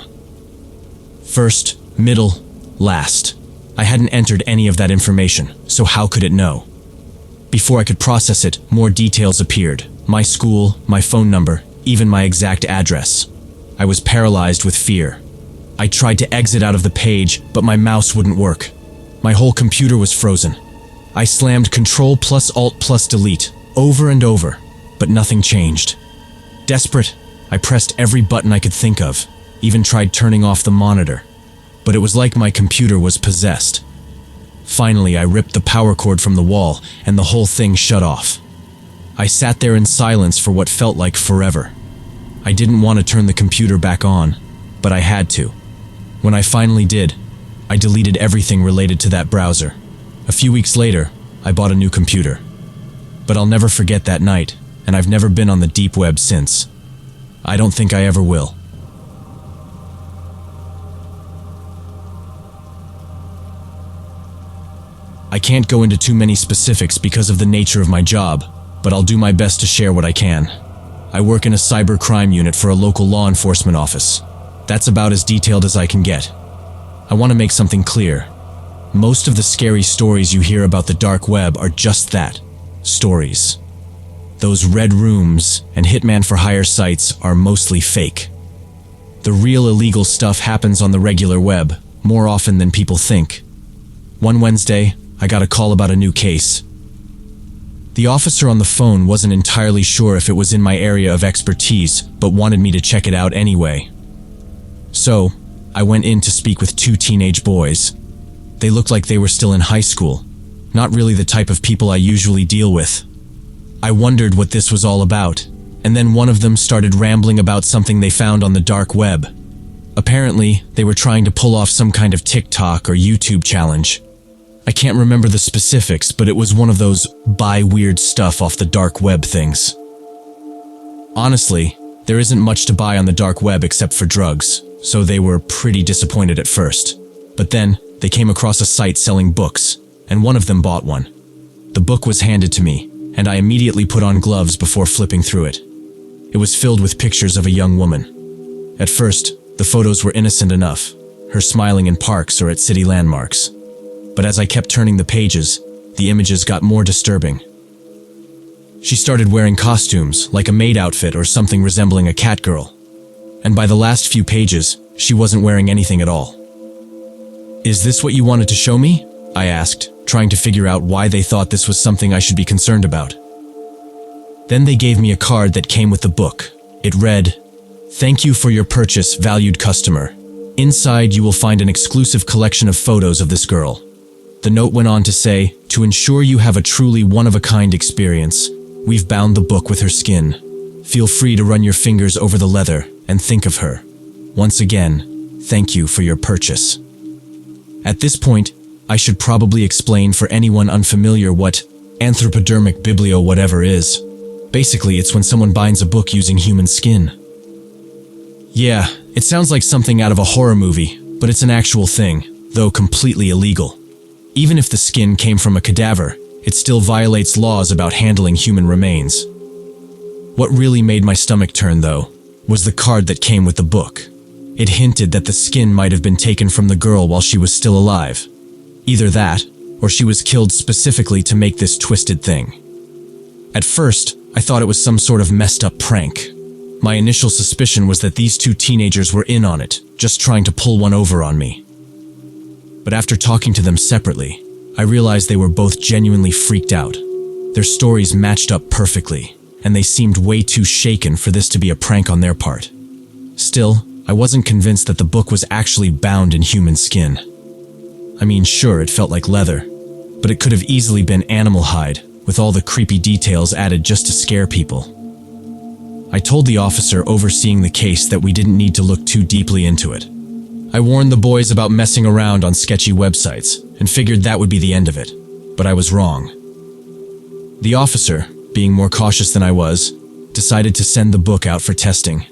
First, middle, last. I hadn't entered any of that information, so how could it know? Before I could process it, more details appeared. My school, my phone number, even my exact address. I was paralyzed with fear. I tried to exit out of the page, but my mouse wouldn't work. My whole computer was frozen. I slammed Control plus Alt plus Delete over and over, but nothing changed. Desperate, I pressed every button I could think of, even tried turning off the monitor, but it was like my computer was possessed. Finally, I ripped the power cord from the wall, and the whole thing shut off. I sat there in silence for what felt like forever. I didn't want to turn the computer back on, but I had to. When I finally did, I deleted everything related to that browser. A few weeks later, I bought a new computer. But I'll never forget that night, and I've never been on the deep web since. I don't think I ever will. I can't go into too many specifics because of the nature of my job, but I'll do my best to share what I can. I work in a cyber crime unit for a local law enforcement office. That's about as detailed as I can get. I want to make something clear. Most of the scary stories you hear about the dark web are just that, stories. Those red rooms and Hitman for Hire sites are mostly fake. The real illegal stuff happens on the regular web, more often than people think. One Wednesday, I got a call about a new case. The officer on the phone wasn't entirely sure if it was in my area of expertise, but wanted me to check it out anyway. So, I went in to speak with two teenage boys. They looked like they were still in high school, not really the type of people I usually deal with. I wondered what this was all about, and then one of them started rambling about something they found on the dark web. Apparently, they were trying to pull off some kind of TikTok or YouTube challenge. I can't remember the specifics, but it was one of those buy weird stuff off the dark web things. Honestly, there isn't much to buy on the dark web except for drugs, so they were pretty disappointed at first. But then, they came across a site selling books, and one of them bought one. The book was handed to me, and I immediately put on gloves before flipping through it. It was filled with pictures of a young woman. At first, the photos were innocent enough, her smiling in parks or at city landmarks. But as I kept turning the pages, the images got more disturbing. She started wearing costumes, like a maid outfit or something resembling a cat girl. And by the last few pages, she wasn't wearing anything at all. "Is this what you wanted to show me?" I asked, trying to figure out why they thought this was something I should be concerned about. Then they gave me a card that came with the book. It read, "Thank you for your purchase, valued customer. Inside you will find an exclusive collection of photos of this girl." The note went on to say, "To ensure you have a truly one-of-a-kind experience, we've bound the book with her skin. Feel free to run your fingers over the leather and think of her. Once again, thank you for your purchase." At this point, I should probably explain for anyone unfamiliar what anthropodermic biblio whatever is. Basically, it's when someone binds a book using human skin. Yeah, it sounds like something out of a horror movie, but it's an actual thing, though completely illegal. Even if the skin came from a cadaver, it still violates laws about handling human remains. What really made my stomach turn, though, was the card that came with the book. It hinted that the skin might have been taken from the girl while she was still alive. Either that, or she was killed specifically to make this twisted thing. At first, I thought it was some sort of messed up prank. My initial suspicion was that these two teenagers were in on it, just trying to pull one over on me. But after talking to them separately, I realized they were both genuinely freaked out. Their stories matched up perfectly, and they seemed way too shaken for this to be a prank on their part. Still, I wasn't convinced that the book was actually bound in human skin. I mean, sure, it felt like leather, but it could have easily been animal hide, with all the creepy details added just to scare people. I told the officer overseeing the case that we didn't need to look too deeply into it. I warned the boys about messing around on sketchy websites, and figured that would be the end of it, but I was wrong. The officer, being more cautious than I was, decided to send the book out for testing.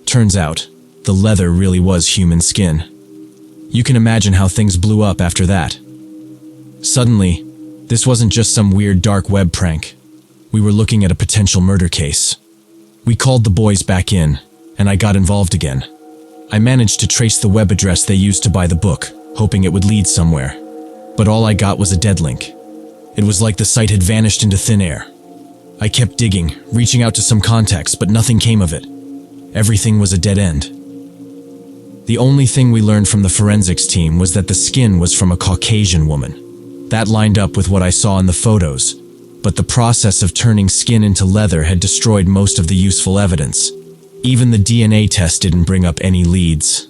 Turns out, the leather really was human skin. You can imagine how things blew up after that. Suddenly, this wasn't just some weird dark web prank. We were looking at a potential murder case. We called the boys back in, and I got involved again. I managed to trace the web address they used to buy the book, hoping it would lead somewhere. But all I got was a dead link. It was like the site had vanished into thin air. I kept digging, reaching out to some contacts, but nothing came of it. Everything was a dead end. The only thing we learned from the forensics team was that the skin was from a Caucasian woman. That lined up with what I saw in the photos, but the process of turning skin into leather had destroyed most of the useful evidence. Even the DNA test didn't bring up any leads.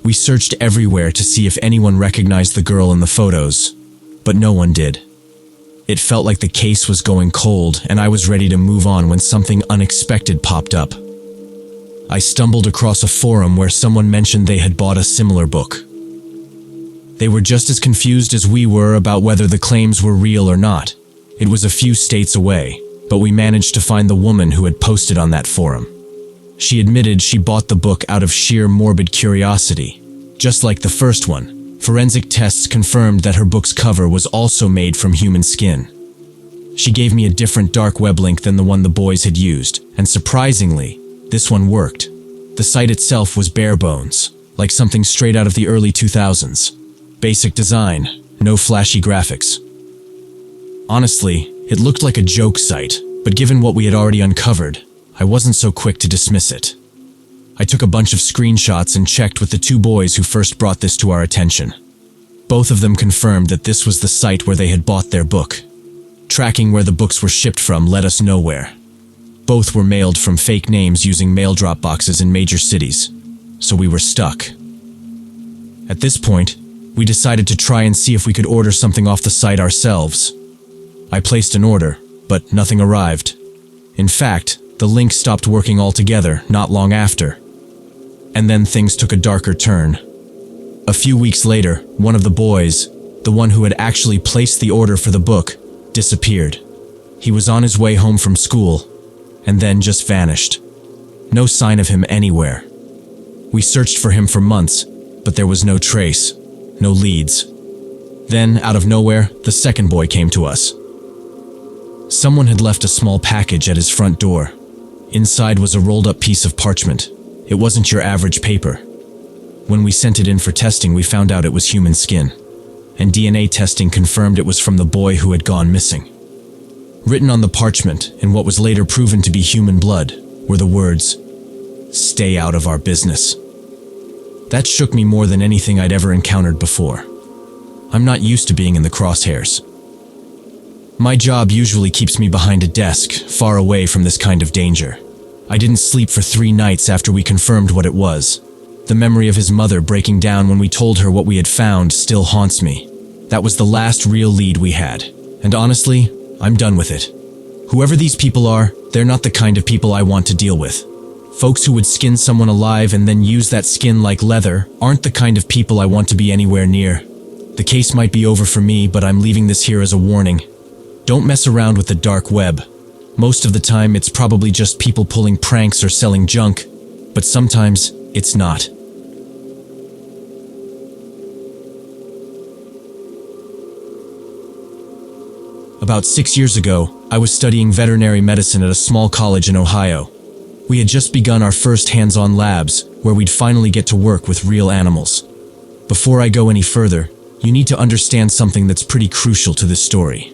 We searched everywhere to see if anyone recognized the girl in the photos, but no one did. It felt like the case was going cold, and I was ready to move on when something unexpected popped up. I stumbled across a forum where someone mentioned they had bought a similar book. They were just as confused as we were about whether the claims were real or not. It was a few states away, but we managed to find the woman who had posted on that forum. She admitted she bought the book out of sheer morbid curiosity. Just like the first one, forensic tests confirmed that her book's cover was also made from human skin. She gave me a different dark web link than the one the boys had used, and surprisingly, this one worked. The site itself was bare bones, like something straight out of the early 2000s. Basic design, no flashy graphics. Honestly, it looked like a joke site, but given what we had already uncovered, I wasn't so quick to dismiss it. I took a bunch of screenshots and checked with the two boys who first brought this to our attention. Both of them confirmed that this was the site where they had bought their book. Tracking where the books were shipped from led us nowhere. Both were mailed from fake names using mail drop boxes in major cities, so we were stuck. At this point, we decided to try and see if we could order something off the site ourselves. I placed an order, but nothing arrived. In fact, the link stopped working altogether not long after. And then things took a darker turn. A few weeks later, one of the boys, the one who had actually placed the order for the book, disappeared. He was on his way home from school, and then just vanished. No sign of him anywhere. We searched for him for months, but there was no trace. No leads. Then, out of nowhere, the second boy came to us. Someone had left a small package at his front door. Inside was a rolled-up piece of parchment. It wasn't your average paper. When we sent it in for testing, we found out it was human skin, and DNA testing confirmed it was from the boy who had gone missing. Written on the parchment, in what was later proven to be human blood, were the words, "Stay out of our business." That shook me more than anything I'd ever encountered before. I'm not used to being in the crosshairs. My job usually keeps me behind a desk, far away from this kind of danger. I didn't sleep for 3 nights after we confirmed what it was. The memory of his mother breaking down when we told her what we had found still haunts me. That was the last real lead we had, and honestly, I'm done with it. Whoever these people are, they're not the kind of people I want to deal with. Folks who would skin someone alive and then use that skin like leather aren't the kind of people I want to be anywhere near. The case might be over for me, but I'm leaving this here as a warning. Don't mess around with the dark web. Most of the time, it's probably just people pulling pranks or selling junk, but sometimes it's not. About 6 years ago, I was studying veterinary medicine at a small college in Ohio. We had just begun our first hands-on labs, where we'd finally get to work with real animals. Before I go any further, you need to understand something that's pretty crucial to this story.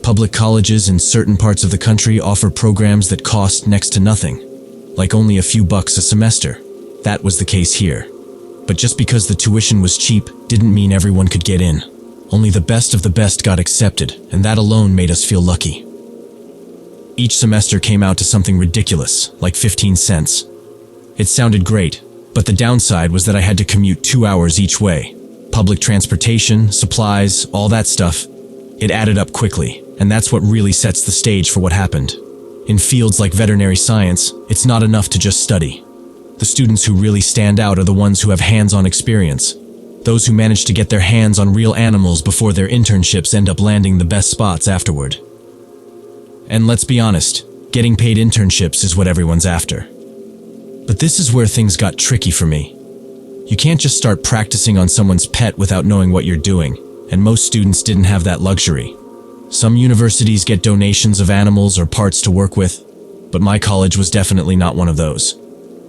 Public colleges in certain parts of the country offer programs that cost next to nothing, like only a few bucks a semester. That was the case here. But just because the tuition was cheap didn't mean everyone could get in. Only the best of the best got accepted, and that alone made us feel lucky. Each semester came out to something ridiculous, like 15 cents. It sounded great, but the downside was that I had to commute 2 hours each way. Public transportation, supplies, all that stuff. It added up quickly, and that's what really sets the stage for what happened. In fields like veterinary science, it's not enough to just study. The students who really stand out are the ones who have hands-on experience. Those who manage to get their hands on real animals before their internships end up landing the best spots afterward. And let's be honest, getting paid internships is what everyone's after. But this is where things got tricky for me. You can't just start practicing on someone's pet without knowing what you're doing, and most students didn't have that luxury. Some universities get donations of animals or parts to work with, but my college was definitely not one of those.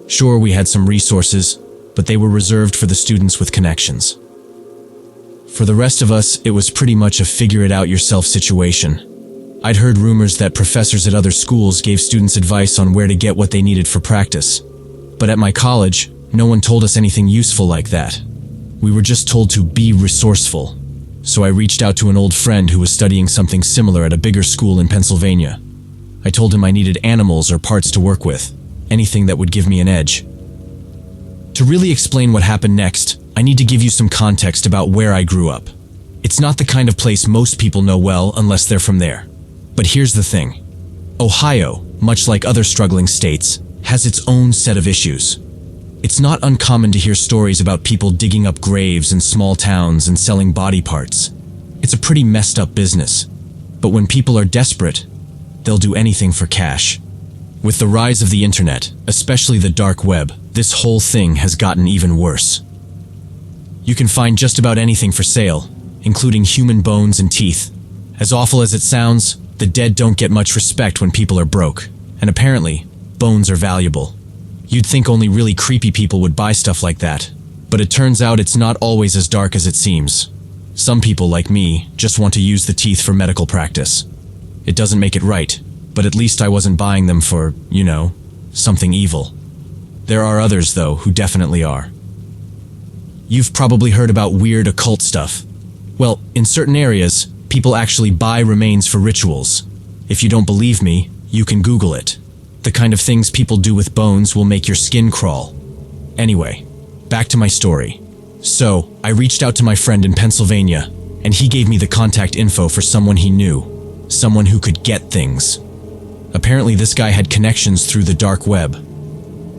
Sure, we had some resources, but they were reserved for the students with connections. For the rest of us, it was pretty much a figure-it-out-yourself situation. I'd heard rumors that professors at other schools gave students advice on where to get what they needed for practice. But at my college, no one told us anything useful like that. We were just told to be resourceful. so I reached out to an old friend who was studying something similar at a bigger school in Pennsylvania. I told him I needed animals or parts to work with, anything that would give me an edge. To really explain what happened next, I need to give you some context about where I grew up. It's not the kind of place most people know well unless they're from there. But here's the thing. Ohio, much like other struggling states, has its own set of issues. It's not uncommon to hear stories about people digging up graves in small towns and selling body parts. It's a pretty messed up business. But when people are desperate, they'll do anything for cash. With the rise of the internet, especially the dark web, this whole thing has gotten even worse. You can find just about anything for sale, including human bones and teeth. As awful as it sounds, the dead don't get much respect when people are broke, and apparently, bones are valuable. You'd think only really creepy people would buy stuff like that, but it turns out it's not always as dark as it seems. Some people, like me, just want to use the teeth for medical practice. It doesn't make it right, but at least I wasn't buying them for, something evil. There are others, though, who definitely are. You've probably heard about weird occult stuff. Well, in certain areas, people actually buy remains for rituals. If you don't believe me, you can Google it. The kind of things people do with bones will make your skin crawl. Anyway, back to my story. So, I reached out to my friend in Pennsylvania, and he gave me the contact info for someone he knew, someone who could get things. Apparently this guy had connections through the dark web.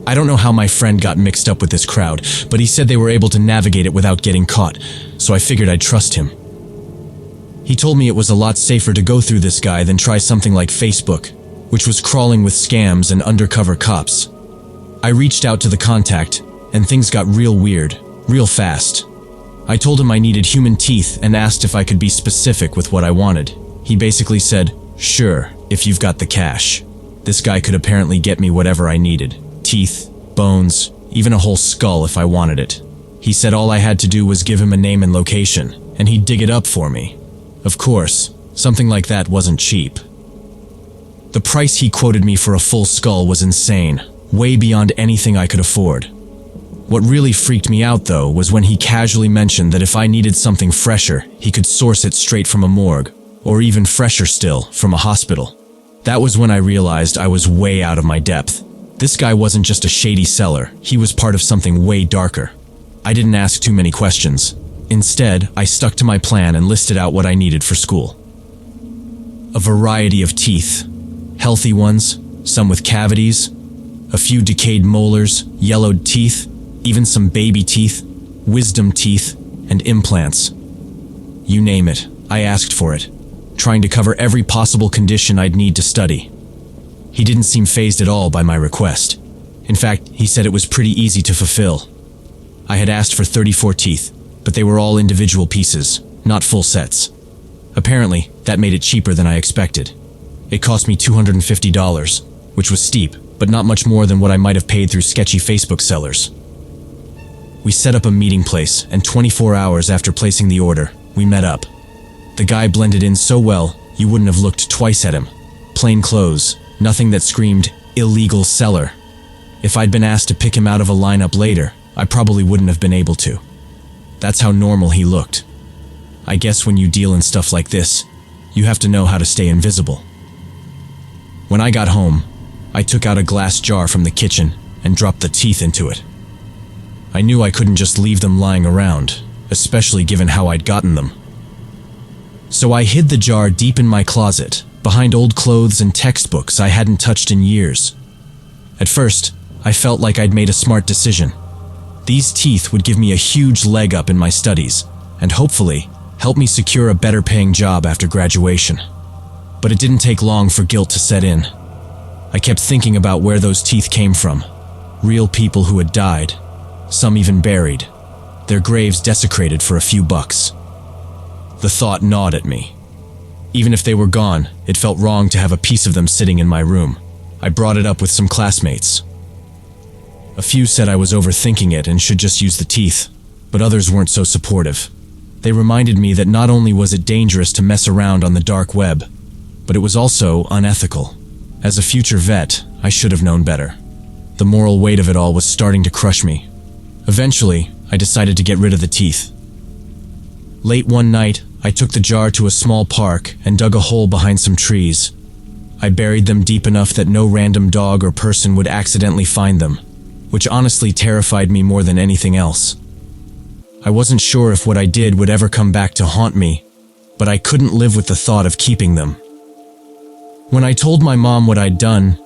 I don't know how my friend got mixed up with this crowd, but he said they were able to navigate it without getting caught, so I figured I'd trust him. He told me it was a lot safer to go through this guy than try something like Facebook, which was crawling with scams and undercover cops. I reached out to the contact, and things got real weird, real fast. I told him I needed human teeth and asked if I could be specific with what I wanted. He basically said, "Sure, if you've got the cash." This guy could apparently get me whatever I needed. Teeth, bones, even a whole skull if I wanted it. He said all I had to do was give him a name and location, and he'd dig it up for me. Of course, something like that wasn't cheap. The price he quoted me for a full skull was insane, way beyond anything I could afford. What really freaked me out, though, was when he casually mentioned that if I needed something fresher, he could source it straight from a morgue, or even fresher still, from a hospital. That was when I realized I was way out of my depth. This guy wasn't just a shady seller, he was part of something way darker. I didn't ask too many questions. Instead, I stuck to my plan and listed out what I needed for school. A variety of teeth. Healthy ones, some with cavities, a few decayed molars, yellowed teeth, even some baby teeth, wisdom teeth, and implants. You name it, I asked for it, trying to cover every possible condition I'd need to study. He didn't seem fazed at all by my request. In fact, he said it was pretty easy to fulfill. I had asked for 34 teeth, but they were all individual pieces, not full sets. Apparently, that made it cheaper than I expected. It cost me $250, which was steep, but not much more than what I might have paid through sketchy Facebook sellers. We set up a meeting place, and 24 hours after placing the order, we met up. The guy blended in so well, you wouldn't have looked twice at him. Plain clothes, nothing that screamed, illegal seller. If I'd been asked to pick him out of a lineup later, I probably wouldn't have been able to. That's how normal he looked. I guess when you deal in stuff like this, you have to know how to stay invisible. When I got home, I took out a glass jar from the kitchen and dropped the teeth into it. I knew I couldn't just leave them lying around, especially given how I'd gotten them. So I hid the jar deep in my closet, behind old clothes and textbooks I hadn't touched in years. At first, I felt like I'd made a smart decision. These teeth would give me a huge leg up in my studies, and hopefully, help me secure a better paying job after graduation. But it didn't take long for guilt to set in. I kept thinking about where those teeth came from. Real people who had died, some even buried, their graves desecrated for a few bucks. The thought gnawed at me. Even if they were gone, it felt wrong to have a piece of them sitting in my room. I brought it up with some classmates. A few said I was overthinking it and should just use the teeth, but others weren't so supportive. They reminded me that not only was it dangerous to mess around on the dark web, but it was also unethical. As a future vet, I should have known better. The moral weight of it all was starting to crush me. Eventually, I decided to get rid of the teeth. Late one night, I took the jar to a small park and dug a hole behind some trees. I buried them deep enough that no random dog or person would accidentally find them, which honestly terrified me more than anything else. I wasn't sure if what I did would ever come back to haunt me, but I couldn't live with the thought of keeping them. When I told my mom what I'd done,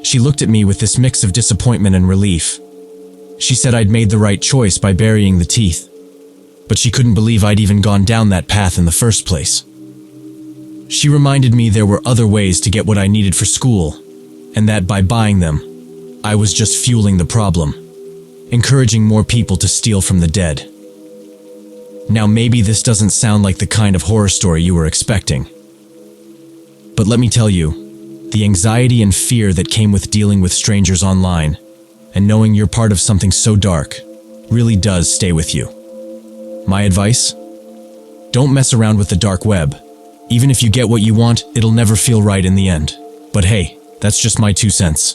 she looked at me with this mix of disappointment and relief. She said I'd made the right choice by burying the teeth, but she couldn't believe I'd even gone down that path in the first place. She reminded me there were other ways to get what I needed for school, and that by buying them, I was just fueling the problem, encouraging more people to steal from the dead. Now maybe this doesn't sound like the kind of horror story you were expecting, but let me tell you, the anxiety and fear that came with dealing with strangers online and knowing you're part of something so dark really does stay with you. My advice? Don't mess around with the dark web. Even if you get what you want, it'll never feel right in the end. But hey, that's just my 2 cents.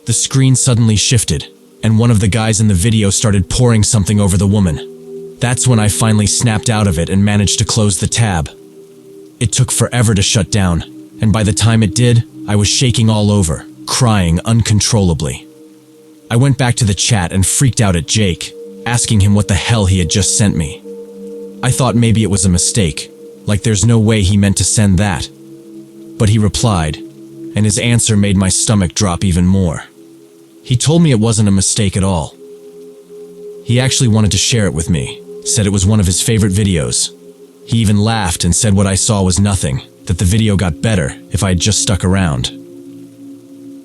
The screen suddenly shifted, and one of the guys in the video started pouring something over the woman. That's when I finally snapped out of it and managed to close the tab. It took forever to shut down, and by the time it did, I was shaking all over, crying uncontrollably. I went back to the chat and freaked out at Jake, asking him what the hell he had just sent me. I thought maybe it was a mistake, like there's no way he meant to send that. But he replied, and his answer made my stomach drop even more. He told me it wasn't a mistake at all. He actually wanted to share it with me, said it was one of his favorite videos. He even laughed and said what I saw was nothing, that the video got better if I had just stuck around.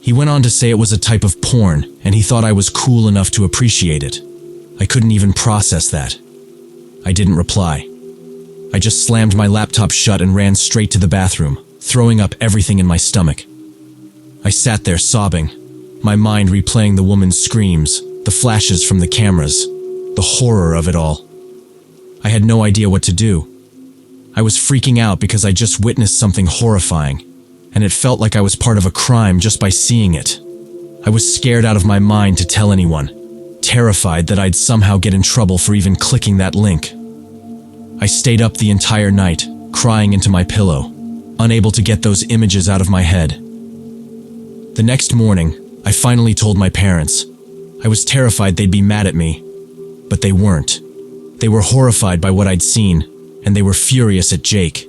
He went on to say it was a type of porn, and he thought I was cool enough to appreciate it. I couldn't even process that. I didn't reply. I just slammed my laptop shut and ran straight to the bathroom, throwing up everything in my stomach. I sat there sobbing, my mind replaying the woman's screams, the flashes from the cameras, the horror of it all. I had no idea what to do. I was freaking out because I just witnessed something horrifying, and it felt like I was part of a crime just by seeing it. I was scared out of my mind to tell anyone, terrified that I'd somehow get in trouble for even clicking that link. I stayed up the entire night, crying into my pillow, unable to get those images out of my head. The next morning, I finally told my parents. I was terrified they'd be mad at me, but they weren't. They were horrified by what I'd seen, and they were furious at Jake.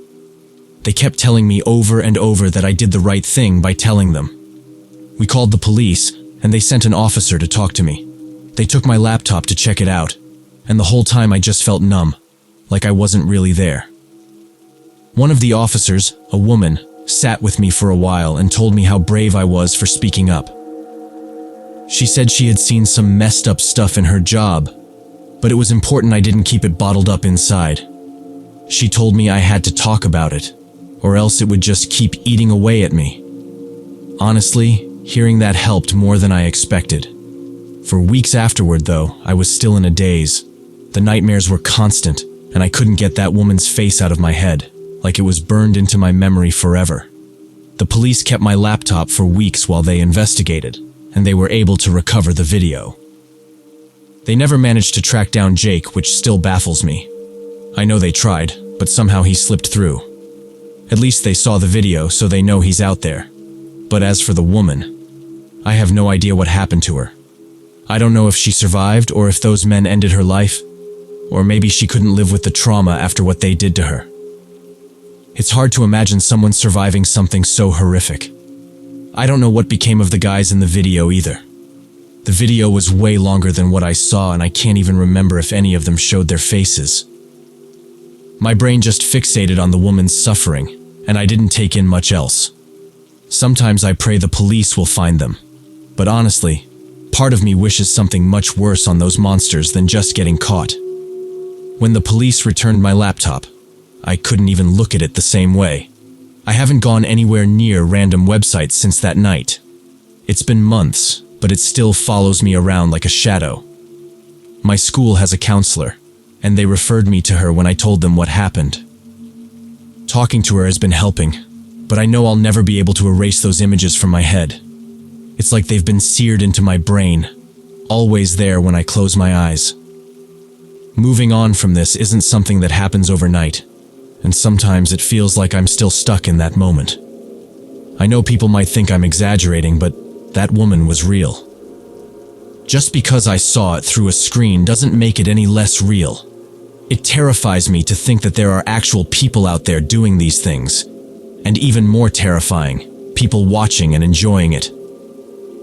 They kept telling me over and over that I did the right thing by telling them. We called the police, and they sent an officer to talk to me. They took my laptop to check it out, and the whole time I just felt numb, like I wasn't really there. One of the officers, a woman, sat with me for a while and told me how brave I was for speaking up. She said she had seen some messed up stuff in her job, but it was important I didn't keep it bottled up inside. She told me I had to talk about it, or else it would just keep eating away at me. Honestly, hearing that helped more than I expected. For weeks afterward, though, I was still in a daze. The nightmares were constant, and I couldn't get that woman's face out of my head, like it was burned into my memory forever. The police kept my laptop for weeks while they investigated, and they were able to recover the video. They never managed to track down Jake, which still baffles me. I know they tried, but somehow he slipped through. At least they saw the video, so they know he's out there. But as for the woman, I have no idea what happened to her. I don't know if she survived or if those men ended her life, or maybe she couldn't live with the trauma after what they did to her. It's hard to imagine someone surviving something so horrific. I don't know what became of the guys in the video either. The video was way longer than what I saw, and I can't even remember if any of them showed their faces. My brain just fixated on the woman's suffering, and I didn't take in much else. Sometimes I pray the police will find them, but honestly, part of me wishes something much worse on those monsters than just getting caught. When the police returned my laptop, I couldn't even look at it the same way. I haven't gone anywhere near random websites since that night. It's been months, but it still follows me around like a shadow. My school has a counselor, and they referred me to her when I told them what happened. Talking to her has been helping, but I know I'll never be able to erase those images from my head. It's like they've been seared into my brain, always there when I close my eyes. Moving on from this isn't something that happens overnight, and sometimes it feels like I'm still stuck in that moment. I know people might think I'm exaggerating, but that woman was real. Just because I saw it through a screen doesn't make it any less real. It terrifies me to think that there are actual people out there doing these things, and even more terrifying, people watching and enjoying it.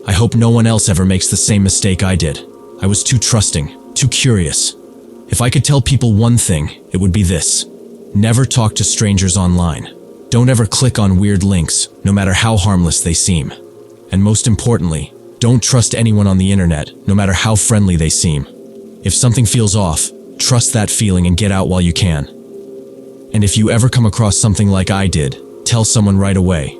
I hope no one else ever makes the same mistake I did. I was too trusting, too curious. If I could tell people one thing, it would be this: never talk to strangers online. Don't ever click on weird links, no matter how harmless they seem. And most importantly, don't trust anyone on the internet, no matter how friendly they seem. If something feels off, trust that feeling and get out while you can. And if you ever come across something like I did, tell someone right away.